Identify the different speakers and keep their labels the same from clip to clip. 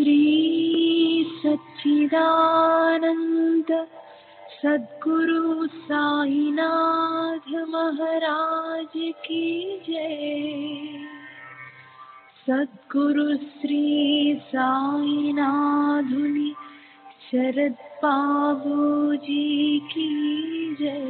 Speaker 1: श्री सच्चिदानंद सद्गुरु साईनाथ महाराज की जय। सद्गुरु श्री साईनाथुनि शरद बाबूजी की जय।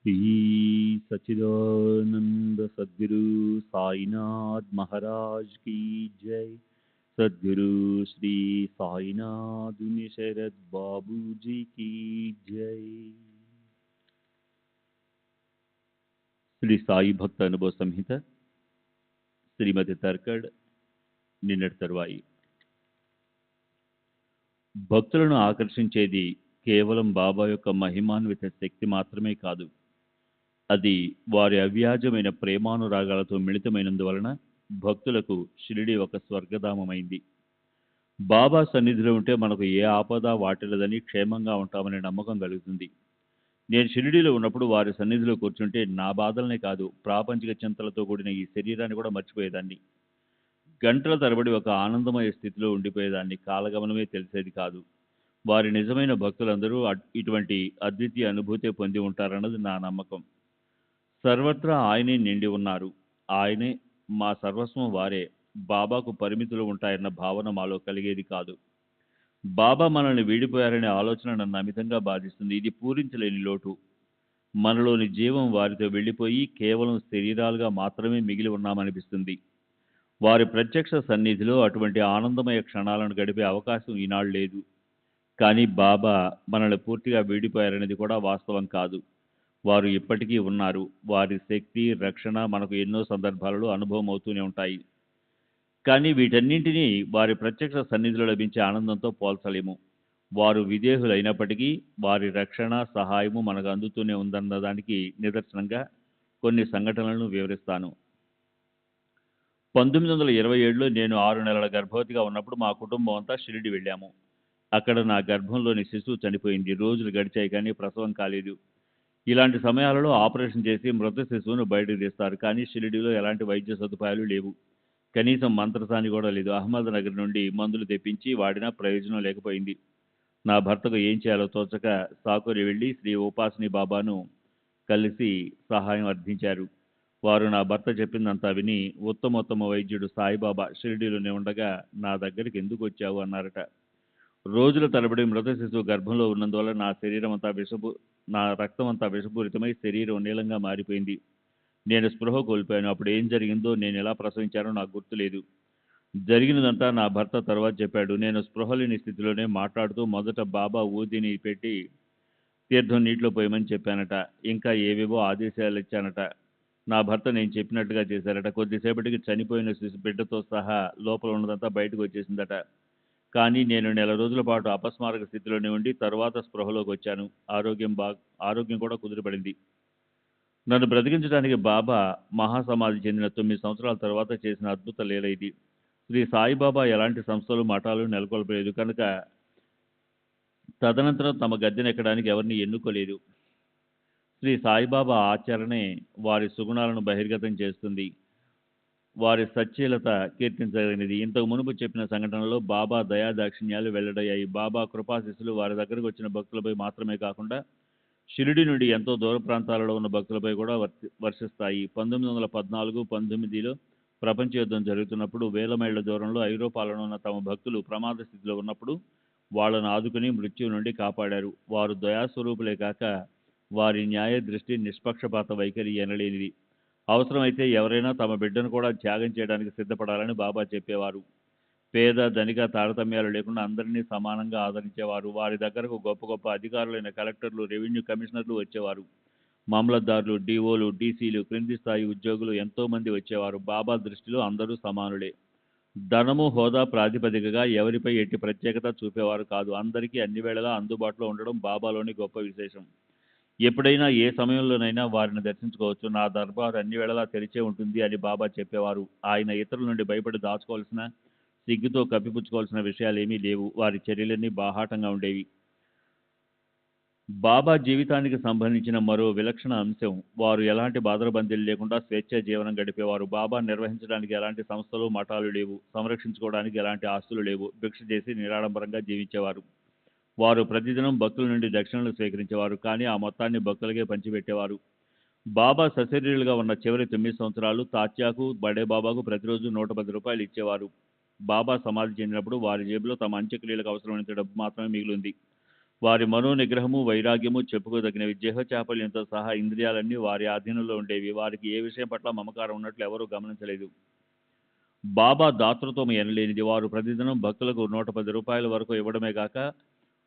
Speaker 2: श्री सच्चिदानंद सद्गुरु साईनाथ महाराज की जय। सद्गुरु श्री साईनाथ शरद बाबू जी की जय। శ్రీ సాయి భక్త అనుభవ సంహిత శ్రీమతి తర్కడ్ నిన్నటి తరువాయి. భక్తులను ఆకర్షించేది కేవలం బాబా యొక్క మహిమాన్విత శక్తి మాత్రమే కాదు, అది వారి అవ్యాజమైన ప్రేమానురాగాలతో మిళితమైనందువలన భక్తులకు షిరిడి ఒక స్వర్గధామమైంది. బాబా సన్నిధిలో ఉంటే మనకు ఏ ఆపద వాటిల్లదని క్షేమంగా ఉంటామనే నమ్మకం కలుగుతుంది. నేను షిరిడీలో ఉన్నప్పుడు వారి సన్నిధిలో కూర్చుంటే నా బాధలనే కాదు, ప్రాపంచిక చింతలతో కూడిన ఈ శరీరాన్ని కూడా మర్చిపోయేదాన్ని. గంటల తరబడి ఒక ఆనందమయ స్థితిలో ఉండిపోయేదాన్ని. కాలగమనమే తెలిసేది కాదు. వారి నిజమైన భక్తులందరూ ఇటువంటి అద్వితీయ అనుభూతి పొంది ఉంటారన్నది నా నమ్మకం. సర్వత్రా ఆయనే నిండి ఉన్నారు. ఆయనే మా సర్వస్వం. వారే బాబాకు పరిమితులు ఉంటాయన్న భావన మాలో కలిగేది కాదు. బాబా మనల్ని వీడిపోయారనే ఆలోచన నన్ను అమితంగా బాధిస్తుంది. ఇది పూరించలేని లోటు. మనలోని జీవం వారితో వెళ్ళిపోయి కేవలం శరీరాలుగా మాత్రమే మిగిలి ఉన్నామనిపిస్తుంది. వారి ప్రత్యక్ష సన్నిధిలో అటువంటి ఆనందమయ క్షణాలను గడిపే అవకాశం ఈనాడు లేదు. కానీ బాబా మనల్ని పూర్తిగా వీడిపోయారనేది కూడా వాస్తవం కాదు. వారు ఇప్పటికీ ఉన్నారు. వారి శక్తి, రక్షణ మనకు ఎన్నో సందర్భాలలో అనుభవం అవుతూనే ఉంటాయి. కానీ వీటన్నింటినీ వారి ప్రత్యక్ష సన్నిధిలో లభించే ఆనందంతో పోల్చలేము. వారు విధేయులైనప్పటికీ వారి రక్షణ, సహాయము మనకు అందుతూనే ఉందన్నదానికి నిదర్శనంగా కొన్ని సంఘటనలను వివరిస్తాను. 1927లో నేను 6 నెలల గర్భవతిగా ఉన్నప్పుడు మా కుటుంబం అంతా షిరిడి వెళ్ళాము. అక్కడ నా గర్భంలోని శిశువు చనిపోయింది. రోజులు గడిచాయి కానీ ప్రసవం కాలేదు. ఇలాంటి సమయాలలో ఆపరేషన్ చేసి మృత శిశువును బయటకు తీస్తారు. కానీ షిరిడిలో ఎలాంటి వైద్య సదుపాయాలు లేవు. కనీసం మంత్రసాని కూడా లేదు. అహ్మద్నగర్ నుండి మందులు తెప్పించి వాడినా ప్రయోజనం లేకపోయింది. నా భర్తకు ఏం చేయాలో తోచక సాకూరి వెళ్ళి శ్రీ ఉపాసిని బాబాను కలిసి సహాయం అర్థించారు. వారు నా భర్త చెప్పిందంతా విని ఉత్తమోత్తమ వైద్యుడు సాయిబాబా షిరిడీలోనే ఉండగా నా దగ్గరికి ఎందుకు వచ్చావు అన్నారట. రోజుల తరబడి మృత శిశువు గర్భంలో ఉన్నందువల్ల నా రక్తం అంతా విషపూరితమై శరీరం నీలంగా మారిపోయింది. నేను స్పృహ కోల్పోయాను. అప్పుడు ఏం జరిగిందో, నేను ఎలా ప్రసవించానో నాకు గుర్తులేదు. జరిగినదంతా నా భర్త తర్వాత చెప్పాడు. నేను స్పృహ లేని స్థితిలోనే మాట్లాడుతూ మొదట బాబా ఊదిని పెట్టి తీర్థం నీటిలో పోయమని చెప్పానట. ఇంకా ఏవేవో ఆదేశాలు ఇచ్చానట. నా భర్త నేను చెప్పినట్టుగా చేశారట. కొద్దిసేపటికి చనిపోయిన బిడ్డతో సహా లోపల ఉన్నదంతా బయటకు వచ్చేసిందట. కానీ నేను నెల రోజుల పాటు అపస్మారక స్థితిలోనే ఉండి తరువాత స్పృహలోకి వచ్చాను. ఆరోగ్యం కూడా కుదిరిపడింది. నన్ను బ్రతికించడానికి బాబా మహాసమాధి చెందిన 9 సంవత్సరాల తర్వాత చేసిన అద్భుత లీల ఇది. శ్రీ సాయిబాబా ఎలాంటి సంస్థలు, మఠాలు నెలకొల్పలేదు కనుక తదనంతరం తమ గద్దెనెక్కడానికి ఎవరిని ఎన్నుకోలేదు. శ్రీ సాయిబాబా ఆచరణే వారి సుగుణాలను బహిర్గతం చేస్తుంది. వారి సచ్చీలత కీర్తించదగినది. ఇంతకు మునుపు చెప్పిన సంఘటనలో బాబా దయాదాక్షిణ్యాలు వెల్లడయ్యాయి. బాబా కృపాశిస్సులు వారి దగ్గరకు వచ్చిన భక్తులపై మాత్రమే కాకుండా షిరిడి నుండి ఎంతో దూర ప్రాంతాలలో ఉన్న భక్తులపై కూడా వర్షిస్తాయి. 1914-19లో ప్రపంచ యుద్ధం జరుగుతున్నప్పుడు వేల మైళ్ళ దూరంలో ఐరోపాలో ఉన్న తమ భక్తులు ప్రమాద స్థితిలో ఉన్నప్పుడు వాళ్ళను ఆదుకుని మృత్యువు నుండి కాపాడారు. వారు దయాస్వరూపులే కాక వారి న్యాయ దృష్టి, నిష్పక్షపాత వైఖరి ఎనలేనిది. అవసరమైతే ఎవరైనా తమ బిడ్డను కూడా త్యాగం చేయడానికి సిద్ధపడాలని బాబా చెప్పేవారు. పేద, ధనిక తారతమ్యాలు లేకుండా అందరినీ సమానంగా ఆదరించేవారు. వారి దగ్గరకు గొప్ప గొప్ప అధికారులైన కలెక్టర్లు, రెవెన్యూ కమిషనర్లు వచ్చేవారు. మామలత్దారులు, డిఓలు, డీసీలు, క్రింది స్థాయి ఉద్యోగులు ఎంతోమంది వచ్చేవారు. బాబా దృష్టిలో అందరూ సమానులే. ధనము, హోదా ప్రాతిపదికగా ఎవరిపై ఎట్టి ప్రత్యేకత చూపేవారు కాదు. అందరికీ అన్ని వేళలా అందుబాటులో ఉండడం బాబాలోని గొప్ప విశేషం. ఎప్పుడైనా ఏ సమయంలోనైనా వారిని దర్శించుకోవచ్చు. నా దర్బారు అన్ని వేళలా తెరిచే ఉంటుంది అని బాబా చెప్పేవారు. ఆయన ఇతరుల నుండి భయపడి దాచుకోవాల్సిన, సిగ్గుతో కప్పిపుచ్చుకోవాల్సిన విషయాలేమీ లేవు. వారి చర్యలన్నీ బాహాటంగా ఉండేవి. బాబా జీవితానికి సంబంధించిన మరో విలక్షణ అంశం, వారు ఎలాంటి బాధరబందీలు లేకుండా స్వేచ్ఛా జీవనం గడిపేవారు. బాబా నిర్వహించడానికి ఎలాంటి సంస్థలు, మఠాలు లేవు. సంరక్షించుకోవడానికి ఎలాంటి ఆస్తులు లేవు. భిక్ష చేసి నిరాడంబరంగా జీవించేవారు. వారు ప్రతిదినం భక్తుల నుండి దక్షిణలు స్వీకరించేవారు. కానీ ఆ మొత్తాన్ని భక్తులకే పంచిపెట్టేవారు. బాబా సశరీరులుగా ఉన్న చివరి 9 సంవత్సరాలు తాత్యాకు, బడే బాబాకు ప్రతిరోజు 110 రూపాయలు ఇచ్చేవారు. బాబా సమాధి చెందినప్పుడు వారి జేబులో తమ అంత్యక్రియలకు అవసరమైనంత డబ్బు మాత్రమే మిగిలింది. వారి మనోనిగ్రహము, వైరాగ్యము చెప్పుకోదగినవి. చాపల్యంతో సహా ఇంద్రియాలన్నీ వారి ఆధీనంలో ఉండేవి. వారికి ఏ విషయం పట్ల మమకారం ఉన్నట్లు ఎవరూ గమనించలేదు. బాబా దాతృత్వం ఎనలేనిది. వారు ప్రతిదినం భక్తులకు 110 రూపాయల వరకు ఇవ్వడమే కాక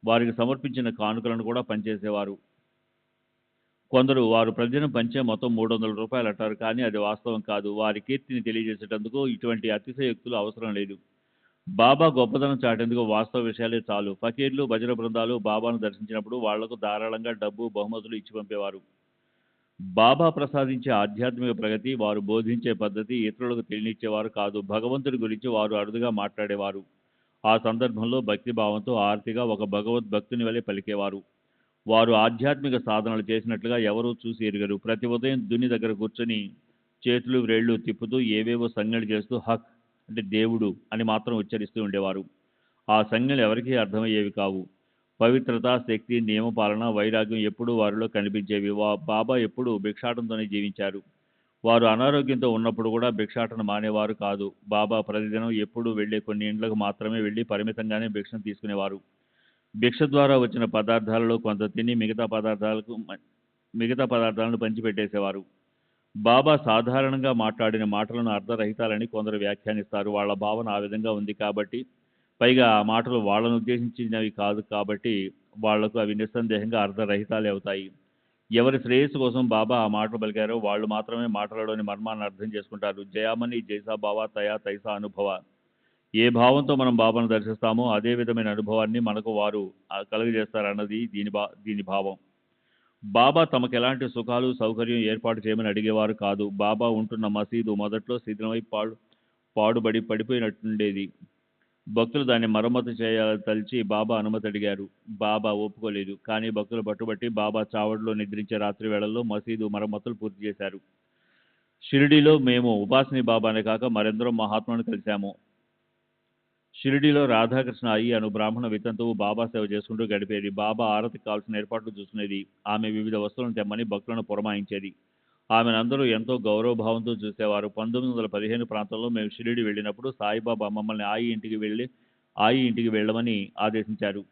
Speaker 2: వారికి సమర్పించిన కానుకలను కూడా పనిచేసేవారు. కొందరు వారు ప్రతిదినం పంచే మొత్తం 300 రూపాయలు అంటారు. కానీ అది వాస్తవం కాదు. వారి కీర్తిని తెలియజేసేటందుకు ఇటువంటి అతిశయోక్తులు అవసరం లేదు. బాబా గొప్పదనం చాటేందుకు వాస్తవ విషయాలే చాలు. ఫకీర్లు, భజన బృందాలు బాబాను దర్శించినప్పుడు వాళ్లకు ధారాళంగా డబ్బు, బహుమతులు ఇచ్చి పంపేవారు. బాబా ప్రసాదించే ఆధ్యాత్మిక ప్రగతి, వారు బోధించే పద్ధతి ఇతరులకు తెలియనిచ్చేవారు కాదు. భగవంతుడి గురించి వారు అరుదుగా మాట్లాడేవారు. ఆ సందర్భంలో భక్తిభావంతో ఆర్తిగా ఒక భగవద్భక్తుని వలె పలికేవారు. వారు ఆధ్యాత్మిక సాధనలు చేసినట్లుగా ఎవరూ చూసి ఎరుగరు. ప్రతి ఉదయం దుని దగ్గర కూర్చొని చేతులు వ్రేళ్లు తిప్పుతూ ఏవేవో సంజ్ఞలు చేస్తూ హక్ అంటే దేవుడు అని మాత్రం ఉచ్చరిస్తూ ఉండేవారు. ఆ సంజ్ఞలు ఎవరికీ అర్థమయ్యేవి కావు. పవిత్రత, శక్తి, నియమపాలన, వైరాగ్యం ఎప్పుడూ వారిలో కనిపించేవి. బాబా ఎప్పుడూ భిక్షాటంతోనే జీవించారు. వారు అనారోగ్యంతో ఉన్నప్పుడు కూడా భిక్షాటన మానేవారు కాదు. బాబా ప్రతిదినం ఎప్పుడూ వెళ్లే కొన్ని ఇండ్లకు మాత్రమే వెళ్లి పరిమితంగానే భిక్షను తీసుకునేవారు. భిక్ష ద్వారా వచ్చిన పదార్థాలలో కొంత తిని మిగతా పదార్థాలను పంచిపెట్టేసేవారు. బాబా సాధారణంగా మాట్లాడిన మాటలను అర్ధరహితాలని కొందరు వ్యాఖ్యానిస్తారు. వాళ్ళ భావన ఆ విధంగా ఉంది కాబట్టి, పైగా ఆ మాటలు వాళ్ళను ఉద్దేశించినవి కాదు కాబట్టి వాళ్లకు అవి నిస్సందేహంగా అర్ధరహితాలే అవుతాయి. ఎవరి శ్రేయస్సు కోసం బాబా ఆ మాటలు పలికారో వాళ్ళు మాత్రమే మాటలలోని మర్మాన్ని అర్థం చేసుకుంటారు. జయామణి జైసా బావా తయా తైసా అనుభవ. ఏ భావంతో మనం బాబాను దర్శిస్తామో అదే విధమైన అనుభవాన్ని మనకు వారు కలుగజేస్తారన్నది దీని భావం. బాబా తమకు ఎలాంటి సుఖాలు సౌకర్యం ఏర్పాటు చేయమని అడిగేవారు కాదు. బాబా ఉంటున్న మసీదు మొదట్లో శిథిలమై పాడుబడి పడిపోయినట్టుండేది. భక్తులు దాన్ని మరమ్మతు చేయాలని తలిచి బాబా అనుమతి అడిగారు. బాబా ఒప్పుకోలేదు. కానీ భక్తులు పట్టుబట్టి బాబా చావడిలో నిద్రించే రాత్రి వేళల్లో మసీదు మరమ్మతులు పూర్తి చేశారు. షిరిడీలో మేము ఉపాసిని బాబానే కాక మరెందరో మహాత్ములను కలిశాము. షిరిడీలో రాధాకృష్ణ అయ్యి అను బ్రాహ్మణ వితంతువు బాబా సేవ చేసుకుంటూ గడిపేది. బాబా ఆరతికి కావాల్సిన ఏర్పాట్లు చూసుకునేది. ఆమె వివిధ వస్తువులను తెమ్మని భక్తులను పురమాయించేది. ఆమెను అందరూ ఎంతో గౌరవభావంతో చూసేవారు. 1915 ప్రాంతంలో మేము షిరిడి వెళ్ళినప్పుడు సాయిబాబా మమ్మల్ని ఆయి ఇంటికి వెళ్ళమని ఆదేశించారు.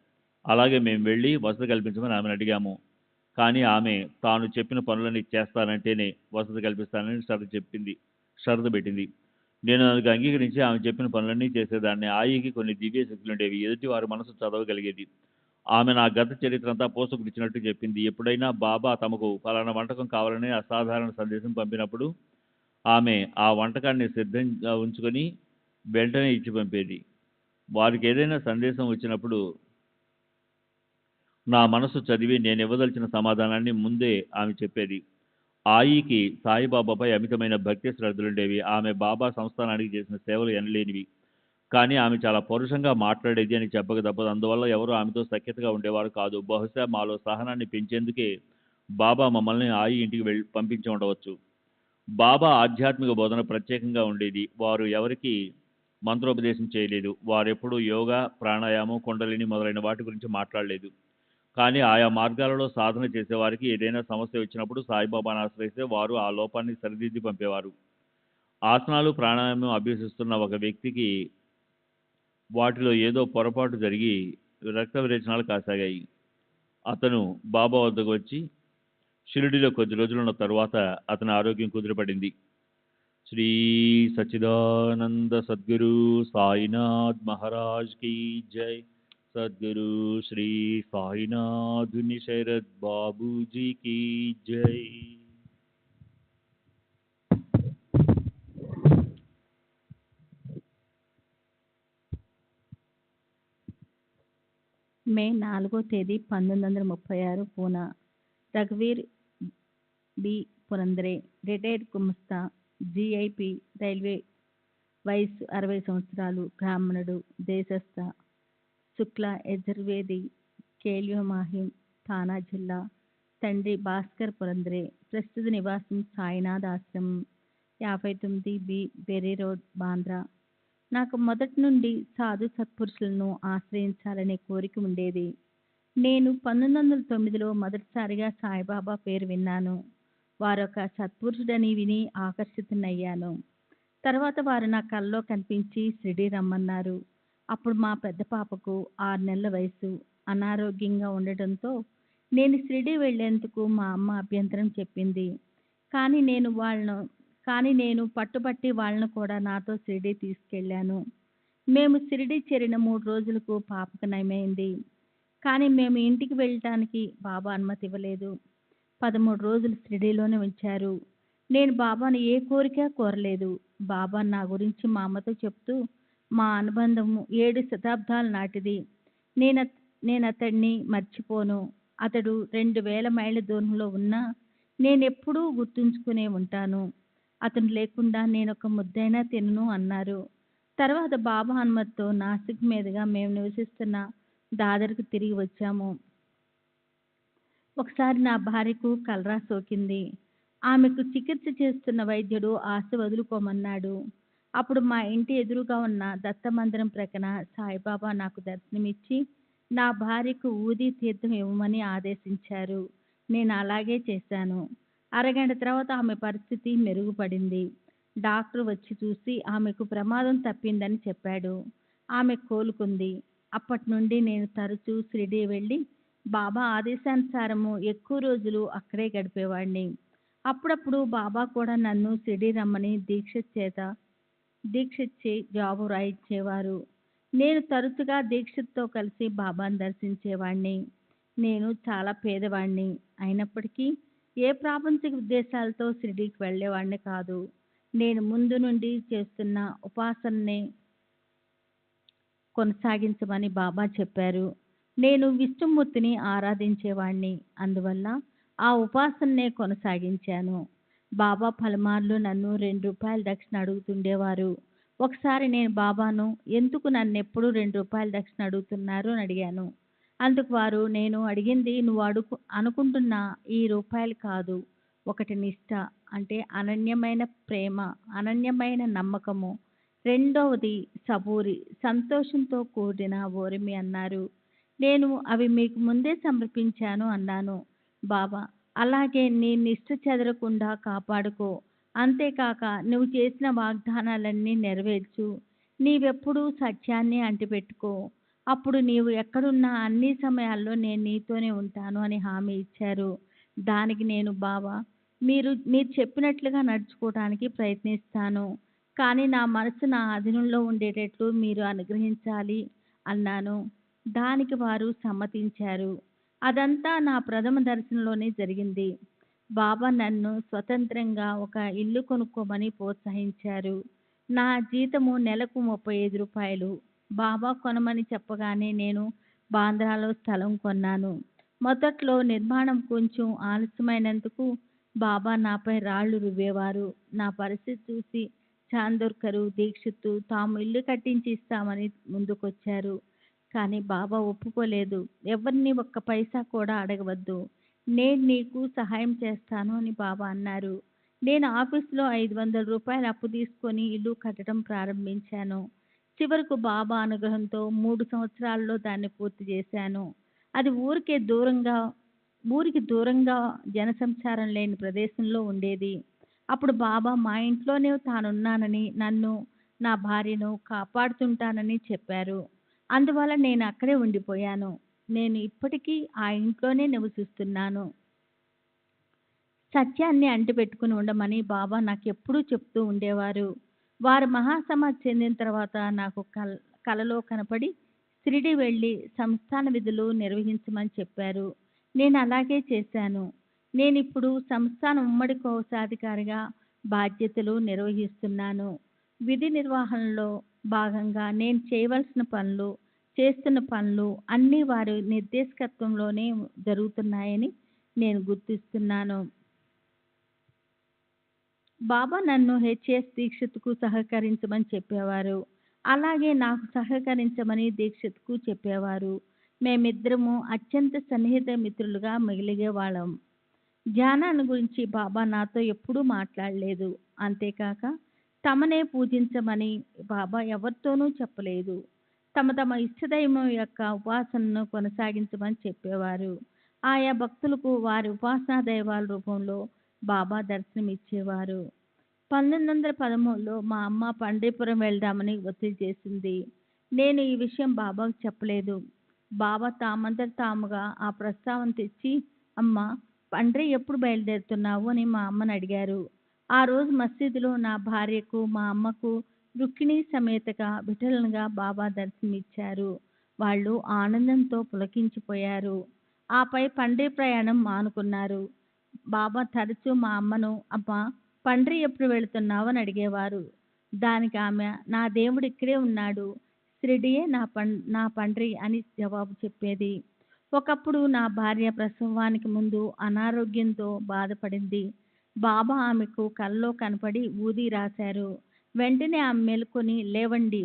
Speaker 2: అలాగే మేము వెళ్ళి వసతి కల్పించమని ఆమెను అడిగాము. కానీ ఆమె తాను చెప్పిన పనులన్నీ చేస్తానంటేనే వసతి కల్పిస్తానని షరతు పెట్టింది. నేను దానికి అంగీకరించి ఆమె చెప్పిన పనులన్నీ చేసేదాన్ని. ఆయికి కొన్ని దివ్య శక్తులుండేవి. ఎదుటి వారి మనసు చదవగలిగేది. ఆమె నా గత చరిత్ర అంతా పోసుకుడిచ్చినట్టు చెప్పింది. ఎప్పుడైనా బాబా తమకు ఫలానా వంటకం కావాలని అసాధారణ సందేశం పంపినప్పుడు ఆమె ఆ వంటకాన్ని సిద్ధంగా ఉంచుకొని వెంటనే ఇచ్చి పంపేది. వారికి ఏదైనా సందేశం వచ్చినప్పుడు నా మనసు చదివి నేను ఇవ్వదలిచిన సమాధానాన్ని ముందే ఆమె చెప్పేది. ఆయికి సాయిబాబాపై అమితమైన భక్తి శ్రద్ధలుండేవి. ఆమె బాబా సంస్థానానికి చేసిన సేవలు ఎనలేనివి. కానీ ఆమె చాలా పరుషంగా మాట్లాడేది అని చెప్పక తప్పదు. అందువల్ల ఎవరు ఆమెతో సఖ్యతగా ఉండేవారు కాదు. బహుశా మాలో సహనాన్ని పెంచేందుకే బాబా మమ్మల్ని ఆయి ఇంటికి పంపించి ఉండవచ్చు. బాబా ఆధ్యాత్మిక బోధన ప్రత్యేకంగా ఉండేది. వారు ఎవరికి మంత్రోపదేశం చేయలేదు. వారెప్పుడూ యోగా, ప్రాణాయామం, కుండలిని మొదలైన వాటి గురించి మాట్లాడలేదు. కానీ ఆయా మార్గాలలో సాధన చేసేవారికి ఏదైనా సమస్య వచ్చినప్పుడు సాయిబాబాను ఆశ్రయిస్తే వారు ఆ లోపాన్ని సరిదిద్ది పంపేవారు. ఆసనాలు, ప్రాణాయామం అభ్యసిస్తున్న ఒక వ్యక్తికి వాటిలో ఏదో పొరపాటు జరిగి రక్త విరేచనాలు కాసాగాయి. అతను బాబా వద్దకు వచ్చి షిరిడిలో కొద్ది రోజులున్న తరువాత అతని ఆరోగ్యం కుదిరిపడింది. శ్రీ సచ్చిదానంద సద్గురు సాయినాథ్ మహారాజ్ కీ జై. సద్గురు శ్రీ సాయినాథుని శరత్ బాబూజీ కీ జై.
Speaker 3: మే 4వ తేదీ 1936 పూనా. రఘువీర్ బి పురందరే, రిటైర్డ్ గుమస్తా, జీఐపీ రైల్వే, వయస్సు 60 సంవత్సరాలు, బ్రాహ్మణుడు, దేశస్థ, శుక్ల యజుర్వేది, కేల్యమాహిం, థానా జిల్లా. తండ్రి భాస్కర్ పురందరే. ప్రస్తుత నివాసం సాయినాథ్ ఆశ్రమం, 59 బి బెర్రీ రోడ్, బాంద్రా. నాకు మొదటి నుండి సాధు సత్పురుషులను ఆశ్రయించాలనే కోరిక ఉండేది. నేను 1909లో మొదటిసారిగా సాయిబాబా పేరు విన్నాను. వారొక సత్పురుషుడని విని ఆకర్షితున్నయ్యాను. తర్వాత వారు నా కల్లో కనిపించి షిరిడి రమ్మన్నారు. అప్పుడు మా పెద్ద పాపకు 6 నెలల వయసు. అనారోగ్యంగా ఉండటంతో నేను షిరిడి వెళ్లేందుకు మా అమ్మ అభ్యంతరం చెప్పింది. కానీ నేను పట్టుబట్టి వాళ్ళను కూడా నాతో షిరిడి తీసుకెళ్ళాను. మేము షిరిడి చేరిన 3 రోజులకు పాపకు నయమైంది. కానీ మేము ఇంటికి వెళ్ళటానికి బాబా అనుమతి ఇవ్వలేదు. 13 రోజులు షిరిడీలోనే ఉంచారు. నేను బాబాను ఏ కోరిక కోరలేదు. బాబా నా గురించి మా అమ్మతో చెప్తూ, మా అనుబంధం 7 శతాబ్దాల నాటిది. నేను అతడిని మర్చిపోను. అతడు 2000 మైళ్ళ దూరంలో ఉన్నా నేనెప్పుడూ గుర్తుంచుకునే ఉంటాను. అతను లేకుండా నేనొక ముద్దైనా తినను అన్నారు. తర్వాత బాబా అనుమతితో నాసిక్ మీదుగా మేము నివసిస్తున్న దాదర్కు తిరిగి వచ్చాము. ఒకసారి నా భార్యకు కలరా సోకింది. ఆమెకు చికిత్స చేస్తున్న వైద్యుడు ఆశ వదులుకోమన్నాడు. అప్పుడు మా ఇంటి ఎదురుగా ఉన్న దత్త మందిరం ప్రక్కన సాయిబాబా నాకు దర్శనమిచ్చి నా భార్యకు ఊదీ తీర్థం ఇవ్వమని ఆదేశించారు. నేను అలాగే చేశాను. అరగంట తర్వాత ఆమె పరిస్థితి మెరుగుపడింది. డాక్టర్ వచ్చి చూసి ఆమెకు ప్రమాదం తప్పిందని చెప్పాడు. ఆమె కోలుకుంది. అప్పటి నుండి నేను తరచూ షిరిడి వెళ్ళి బాబా ఆదేశానుసారము ఎక్కువ రోజులు అక్కడే గడిపేవాడిని. అప్పుడప్పుడు బాబా కూడా నన్ను షిరిడి రమ్మని దీక్షిచ్చే జాబు రాయించేవారు. నేను తరచుగా దీక్షిత్తో కలిసి బాబాను దర్శించేవాడిని. నేను చాలా పేదవాడిని అయినప్పటికీ ఏ ప్రాపంచిక ఉద్దేశాలతో షిరిడీకి వెళ్ళేవాడిని కాదు. నేను ముందు నుండి చేస్తున్న ఉపాసననే కొనసాగించమని బాబా చెప్పారు. నేను విష్ణుమూర్తిని ఆరాధించేవాణ్ణి. అందువల్ల ఆ ఉపాసననే కొనసాగించాను. బాబా పలుమార్లు నన్ను ₹2 దక్షిణ అడుగుతుండేవారు. ఒకసారి నేను బాబాను ఎందుకు నన్నెప్పుడు ₹2 దక్షిణ అడుగుతున్నారు అని అడిగాను. అందుకు వారు, నేను అడిగింది నువ్వు అనుకుంటున్న ఈ రూపాయలు కాదు, ఒకటి నిష్ఠ అంటే అనన్యమైన ప్రేమ, అనన్యమైన నమ్మకము, రెండవది సబూరి సంతోషంతో కూడిన ఓరిమి అన్నారు. నేను అవి మీకు ముందే సమర్పించాను అన్నాను. బాబా, అలాగే నీ నిష్ఠ చెదరకుండా కాపాడుకో, అంతేకాక నువ్వు చేసిన వాగ్దానాలన్నీ నెరవేర్చు, నీవెప్పుడూ సత్యాన్ని అంటిపెట్టుకో, అప్పుడు నీవు ఎక్కడున్నా అన్ని సమయాల్లో నేను నీతోనే ఉంటాను అని హామీ ఇచ్చారు. దానికి నేను, బాబా, మీరు చెప్పినట్లుగా నడుచుకోవడానికి ప్రయత్నిస్తాను, కానీ నా మనసు నా అధీనంలో ఉండేటట్లు మీరు అనుగ్రహించాలి అన్నాను. దానికి వారు సమ్మతించారు. అదంతా నా ప్రథమ దర్శనంలోనే జరిగింది. బాబా నన్ను స్వతంత్రంగా ఒక ఇల్లు కొనుక్కోమని ప్రోత్సహించారు. నా జీతము నెలకు ₹35. బాబా కొనమని చెప్పగానే నేను బాంద్రాలో స్థలం కొన్నాను. మొదట్లో నిర్మాణం కొంచెం ఆలస్యమైనందుకు బాబా నాపై రాళ్లు రువ్వేవారు. నా పరిస్థితి చూసి చాందోర్కరు, దీక్షిత్తు తాము ఇల్లు కట్టించి ఇస్తామని ముందుకొచ్చారు. కానీ బాబా ఒప్పుకోలేదు. ఎవరిని ఒక్క పైసా కూడా అడగవద్దు, నేను నీకు సహాయం చేస్తాను అని బాబా అన్నారు. నేను ఆఫీసులో ₹500 అప్పు తీసుకొని ఇల్లు కట్టడం ప్రారంభించాను. చివరకు బాబా అనుగ్రహంతో 3 సంవత్సరాల్లో దాన్ని పూర్తి చేశాను. అది ఊరికి దూరంగా జనసంచారం లేని ప్రదేశంలో ఉండేది. అప్పుడు బాబా మా ఇంట్లోనే తానున్నానని, నన్ను నా భార్యను కాపాడుతుంటానని చెప్పారు. అందువల్ల నేను అక్కడే ఉండిపోయాను. నేను ఇప్పటికీ ఆ ఇంట్లోనే నివసిస్తున్నాను. సత్యాన్ని అంటిపెట్టుకుని ఉండమని బాబా నాకు ఎప్పుడూ చెప్తూ ఉండేవారు. వారు మహాసమాధి చెందిన తర్వాత నాకు కలలో కనపడి షిరిడి వెళ్ళి సంస్థాన విధులు నిర్వహించమని చెప్పారు. నేను అలాగే చేశాను. నేను ఇప్పుడు సంస్థాన ఉమ్మడి కోశాధికారిగా బాధ్యతలు నిర్వహిస్తున్నాను. విధి నిర్వహణలో భాగంగా నేను చేస్తున్న పనులు అన్నీ వారి నిర్దేశకత్వంలోనే జరుగుతున్నాయని నేను గుర్తిస్తున్నాను. బాబా నన్ను హెచ్ఎస్ దీక్షిత్కు సహకరించమని చెప్పేవారు. అలాగే నాకు సహకరించమని దీక్షిత్కు చెప్పేవారు. మేమిద్దరము అత్యంత సన్నిహిత మిత్రులుగా మిగిలిగేవాళ్ళం. ధ్యానాన్ని గురించి బాబా నాతో ఎప్పుడూ మాట్లాడలేదు. అంతేకాక తమనే పూజించమని బాబా ఎవరితోనూ చెప్పలేదు. తమ ఇష్టదైవం యొక్క ఉపాసనను కొనసాగించమని చెప్పేవారు. ఆయా భక్తులకు వారి ఉపాసనా దైవాల రూపంలో బాబా దర్శనమిచ్చేవారు. 1913లో మా అమ్మ పండరీపురం వెళ్దామని ఒత్తిడి చేసింది. నేను ఈ విషయం బాబాకు చెప్పలేదు. బాబా తామంతట తాముగా ఆ ప్రస్తావన తెచ్చి, అమ్మ, పండ్రి ఎప్పుడు బయలుదేరుతున్నావు అని మా అమ్మని అడిగారు. ఆ రోజు మసీదులో నా భార్యకు, మా అమ్మకు రుక్మిణీ సమేతగా విఠలనుగా బాబా దర్శనమిచ్చారు. వాళ్ళు ఆనందంతో పులకించిపోయారు. ఆపై పండ్రి ప్రయాణం మానుకున్నారు. బాబా తరచూ మా అమ్మను, అమ్మ, పండ్రి ఎప్పుడు వెళుతున్నావు అని అడిగేవారు. దానికి ఆమె, నా దేవుడు ఇక్కడే ఉన్నాడు, షిరిడియే నా పండ్రి అని జవాబు చెప్పేది. ఒకప్పుడు నా భార్య ప్రసవానికి ముందు అనారోగ్యంతో బాధపడింది. బాబా ఆమెకు కలలో కనపడి ఊది రాశారు. వెంటనే ఆమె మేలుకొని, లేవండి,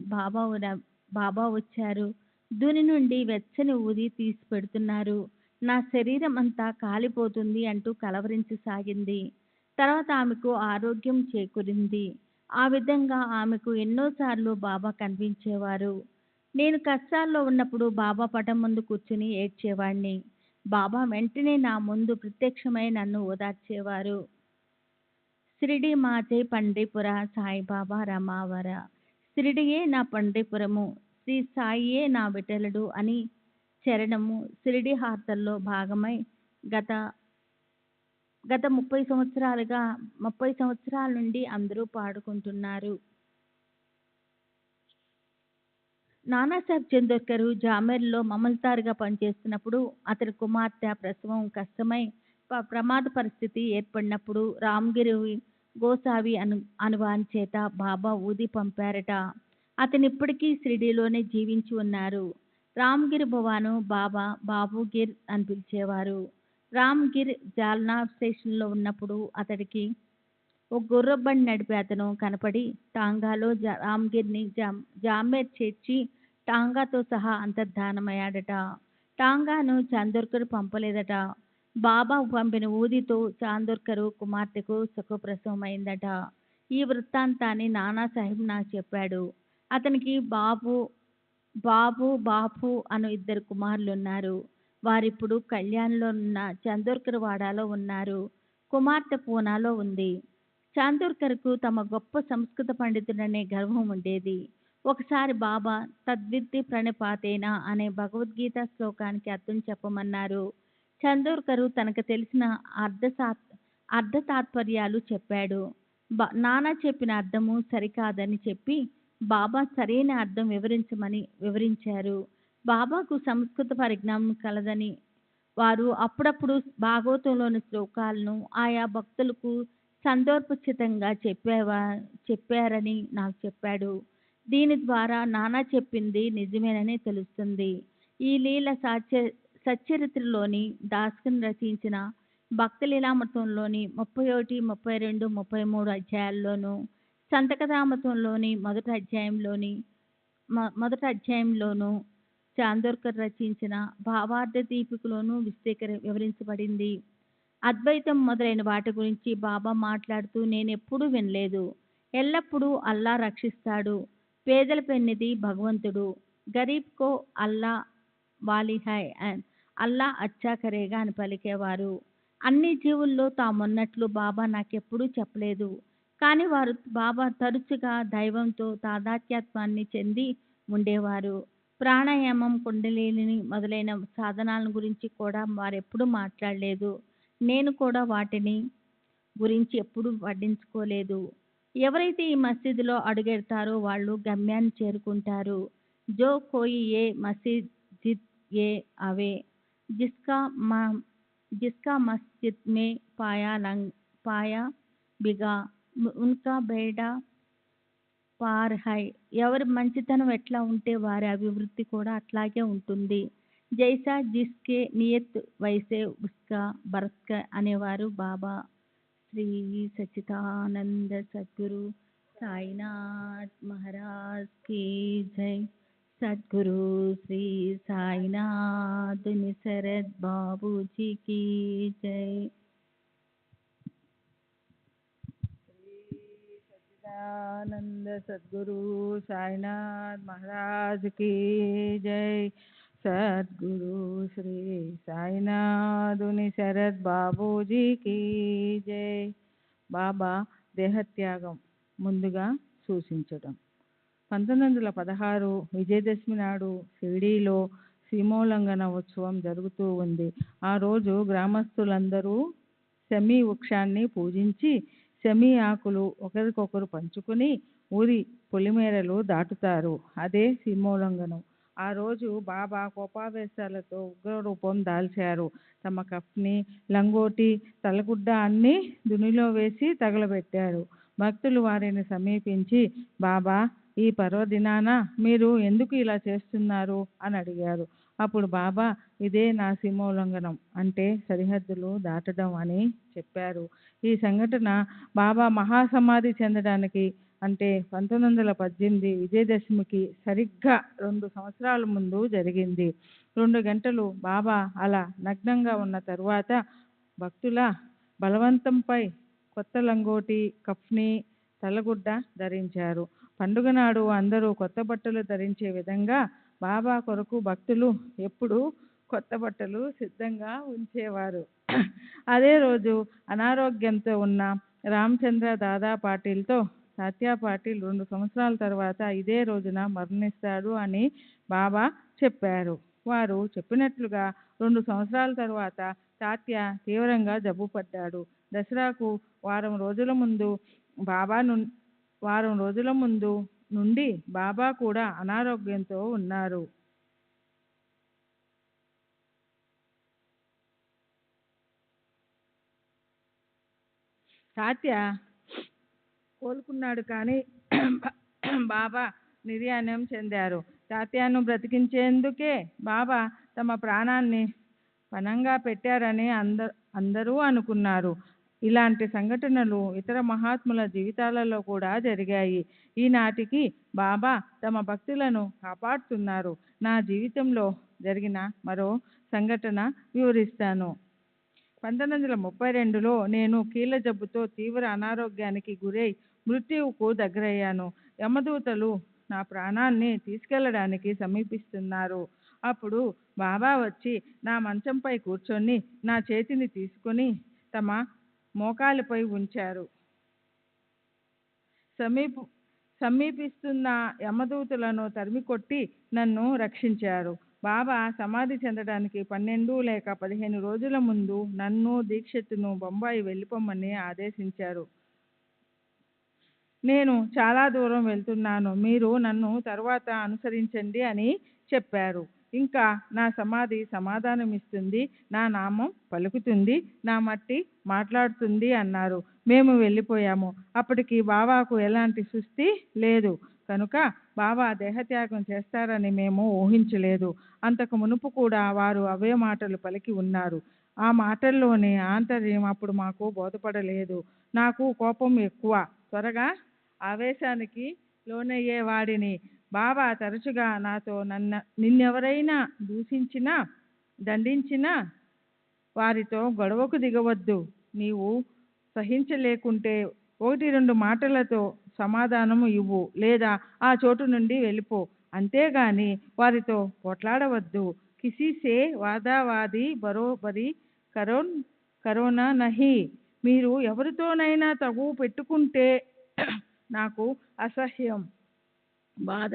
Speaker 3: బాబా వచ్చారు, దూని నుండి వెచ్చని ఊది తీసి పెడుతున్నారు, నా శరీరం అంతా కాలిపోతుంది అంటూ కలవరించసాగింది. తర్వాత ఆమెకు ఆరోగ్యం చేకూరింది. ఆ విధంగా ఆమెకు ఎన్నోసార్లు బాబా కనిపించేవారు. నేను కష్టాల్లో ఉన్నప్పుడు బాబా పటం ముందు కూర్చుని ఏడ్చేవాణ్ణి. బాబా వెంటనే నా ముందు ప్రత్యక్షమై నన్ను ఓదార్చేవారు. షిరిడి మాతే పండ్రీపుర, సాయిబాబా రమావర, షిరిడియే నా పండ్రీపురము, శ్రీ సాయియే నా విఠలుడు అని చరణము షిరిడి హార్తల్లో భాగమై గత 30 సంవత్సరాల నుండి అందరూ పాడుకుంటున్నారు. నానాసాహెబ్ చందోర్కర్ జామేర్లో మమల్దార్గా పనిచేస్తున్నప్పుడు అతని కుమార్తె ప్రసవం కష్టమై ప్రమాద పరిస్థితి ఏర్పడినప్పుడు రామగిరి గోసావి అనువాని చేత బాబా ఊది పంపారట. అతను ఇప్పటికీ షిరిడీలోనే జీవించి ఉన్నారు. రామగిరి భవాను బాబా బాబుగిర్ అని పిలిచేవారు. రామ్గిర్ జాల్నా స్టేషన్లో ఉన్నప్పుడు అతడికి ఒక గుర్రబండి నడిపే అతను కనపడి టాంగాలో రామ్గిర్ని జామేర్ చేర్చి టాంగాతో సహా అంతర్ధానమయ్యాడట. టాంగాను చాందోర్కర్ పంపలేదట. బాబా పంపిన ఊదితో చాందోర్కరు కుమార్తెకు సుఖప్రసవమైందట. ఈ వృత్తాంతాన్ని నానాసాహెబ్ నాకు చెప్పాడు. అతనికి బాపు అను 2 కుమారులున్నారు. వారిప్పుడు కళ్యాణ్లో ఉన్న చాందోర్కర్ వాడాలో ఉన్నారు. కుమార్తె పూనాలో ఉంది. చాందోర్కర్కు తమ గొప్ప సంస్కృత పండితుడనే గర్వం ఉండేది. ఒకసారి బాబా తద్విద్ది ప్రణిపాతేన అనే భగవద్గీత శ్లోకానికి అర్థం చెప్పమన్నారు. చందోర్కరు తనకు తెలిసిన అర్ధ తాత్పర్యాలు చెప్పాడు. నానా చెప్పిన అర్థము సరికాదని చెప్పి బాబా సరైన అర్థం వివరించారు. బాబాకు సంస్కృత పరిజ్ఞానం కలదని వారు అప్పుడప్పుడు భాగవతంలోని శ్లోకాలను ఆయా భక్తులకు సందర్భోచితంగా చెప్పారని నాకు చెప్పాడు. దీని ద్వారా నానా చెప్పింది నిజమేనని తెలుస్తుంది. ఈ లీల సచ్చరిత్రలోని దాస్కన్ రచించిన భక్తలీలామృతంలోని 31, 32, 33 అధ్యాయాల్లోనూ, సంతకథామృతంలోని మొదటి అధ్యాయంలోనూ, చాందోర్కర్ రచించిన భావార్థ దీపికలోనూ వివరించబడింది. అద్వైతం మొదలైన వాటి గురించి బాబా మాట్లాడుతూ నేనెప్పుడూ వినలేదు. ఎల్లప్పుడూ అల్లా రక్షిస్తాడు, పేదల పెన్నిధి భగవంతుడు, గరీబ్ కో అల్లా వాలి హై, అల్లా అచ్చా కరేగా అని పలికేవారు. అన్ని జీవుల్లో తామున్నట్లు బాబా నాకెప్పుడూ చెప్పలేదు. కానీ బాబా తరచుగా దైవంతో తాదాత్మ్యాన్ని చెంది ఉండేవారు. ప్రాణాయామం, కుండలిని మొదలైన సాధనాల గురించి కూడా వారెప్పుడూ మాట్లాడలేదు. నేను కూడా వాటిని గురించి ఎప్పుడూ పట్టించుకోలేదు. ఎవరైతే ఈ మసీదులో అడుగెడతారో వాళ్ళు గమ్యాన్ని చేరుకుంటారు. జో కోయి ఏ మస్జిద్ ఏ అవే, జిస్కా మస్జిద్ మే పాయా బిగా ఉన్కా బేడా పార్ హై. ఎవరి మంచితనం ఎట్లా ఉంటే వారి అభివృద్ధి కూడా అట్లాగే ఉంటుంది. జైసా జిస్కే నియత్ వైసే ఉస్కా బరస్క అనేవారు బాబా. శ్రీ సచ్చిదానంద సద్గురు సాయినాథ్ మహారాజ్ కీ జై. సద్గురు శ్రీ సాయినాథ్ నిసరద్ బాబూజీ కీ జై. సచ్చిదానంద సద్గురు సాయినాథ్ మహారాజ్ కీ జై. సద్గురు శ్రీ సాయినాథుని శరద్ బాబూజీ కీ జై. బాబా దేహత్యాగం ముందుగా సూచించడం. 1916 విజయదశమి నాడు షిరిడీలో సీమోల్లంఘన ఉత్సవం జరుగుతూ ఉంది. ఆ రోజు గ్రామస్తులందరూ శమీ వృక్షాన్ని పూజించి శమీ ఆకులు ఒకరికొకరు పంచుకుని ఊరి పొలిమేరలు దాటుతారు. అదే సీమోల్లంఘనం. ఆ రోజు బాబా కోపావేశాలతో ఉగ్రరూపం దాల్చారు. తమ కఫ్ని, లంగోటి, తలగుడ్డ అన్నీ దునిలో వేసి తగలబెట్టారు. భక్తులు వారిని సమీపించి, బాబా, ఈ పర్వదినాన మీరు ఎందుకు ఇలా చేస్తున్నారు అని అడిగారు. అప్పుడు బాబా, ఇదే నా సీమోల్లంఘనం, అంటే సరిహద్దులు దాటడం అని చెప్పారు. ఈ సంఘటన బాబా మహాసమాధి చెందడానికి అంటే 1918 విజయదశమికి సరిగ్గా 2 సంవత్సరాల ముందు జరిగింది. 2 గంటలు బాబా అలా నగ్నంగా ఉన్న తరువాత భక్తుల బలవంతంపై కొత్త లంగోటి, కఫ్ని, తలగుడ్డ ధరించారు. పండుగ నాడు అందరూ కొత్త బట్టలు ధరించే విధంగా బాబా కొరకు భక్తులు ఎప్పుడూ కొత్త బట్టలు సిద్ధంగా ఉంచేవారు. అదే రోజు అనారోగ్యంతో ఉన్న రామచంద్ర దాదా పాటిల్తో తాత్యా పాటిల్ 2 సంవత్సరాల తర్వాత ఇదే రోజున మరణిస్తాడు అని బాబా చెప్పారు. వారు చెప్పినట్లుగా 2 సంవత్సరాల తర్వాత తాత్యా తీవ్రంగా జబ్బుపడ్డాడు. దసరాకు వారం రోజుల ముందు నుండి బాబా కూడా అనారోగ్యంతో ఉన్నారు.
Speaker 4: తాత్య కోలుకున్నాడు, కానీ బాబా నిర్యాణం చెందారు. తాత్యాను బ్రతికించేందుకే బాబా తమ ప్రాణాన్ని పణంగా పెట్టారని అందరూ అనుకున్నారు. ఇలాంటి సంఘటనలు ఇతర మహాత్ముల జీవితాలలో కూడా జరిగాయి. ఈనాటికి బాబా తమ భక్తులను కాపాడుతున్నారు. నా జీవితంలో జరిగిన మరో సంఘటన వివరిస్తాను. 1932లో నేను కీళ్ళ జబ్బుతో తీవ్ర అనారోగ్యానికి గురై మృత్యువుకు దగ్గరయ్యాను. యమదూతలు నా ప్రాణాన్ని తీసుకెళ్లడానికి సమీపిస్తున్నారు. అప్పుడు బాబా వచ్చి నా మంచంపై కూర్చొని నా చేతిని తీసుకొని తమ మోకాలిపై ఉంచారు. సమీపిస్తున్న యమదూతలను తరిమికొట్టి నన్ను రక్షించారు. బాబా సమాధి చెందడానికి 12 లేక 15 రోజుల ముందు నన్ను, దీక్షిత్తును బొంబాయి వెళ్ళిపోమని ఆదేశించారు. నేను చాలా దూరం వెళ్తున్నాను, మీరు నన్ను తరువాత అనుసరించండి అని చెప్పారు. ఇంకా నా సమాధి సమాధానమిస్తుంది, నా నామం పలుకుతుంది, నా మట్టి మాట్లాడుతుంది అన్నారు. మేము వెళ్ళిపోయాము. అప్పటికి బాబాకు ఎలాంటి సుస్థి లేదు కనుక బాబా దేహత్యాగం చేస్తారని మేము ఊహించలేదు. అంతకు మునుపు కూడా వారు అవే మాటలు పలికి ఉన్నారు. ఆ మాటల్లోని ఆంతర్యం అప్పుడు మాకు బోధపడలేదు. నాకు కోపం ఎక్కువ, త్వరగా ఆవేశానికి లోనయ్యేవాడిని. బాబా తరచుగా నాతో నిన్నెవరైనా దూషించినా దండించినా వారితో గొడవకు దిగవద్దు, నీవు సహించలేకుంటే 1-2 మాటలతో సమాధానము ఇవ్వు, లేదా ఆ చోటు నుండి వెళ్ళిపో, అంతేగాని వారితో పోట్లాడవద్దు. కిసీసే వాదావాది బరోబరి కరోనా నహి, మీరు ఎవరితోనైనా తగు పెట్టుకుంటే నాకు అసహ్యం, బాధ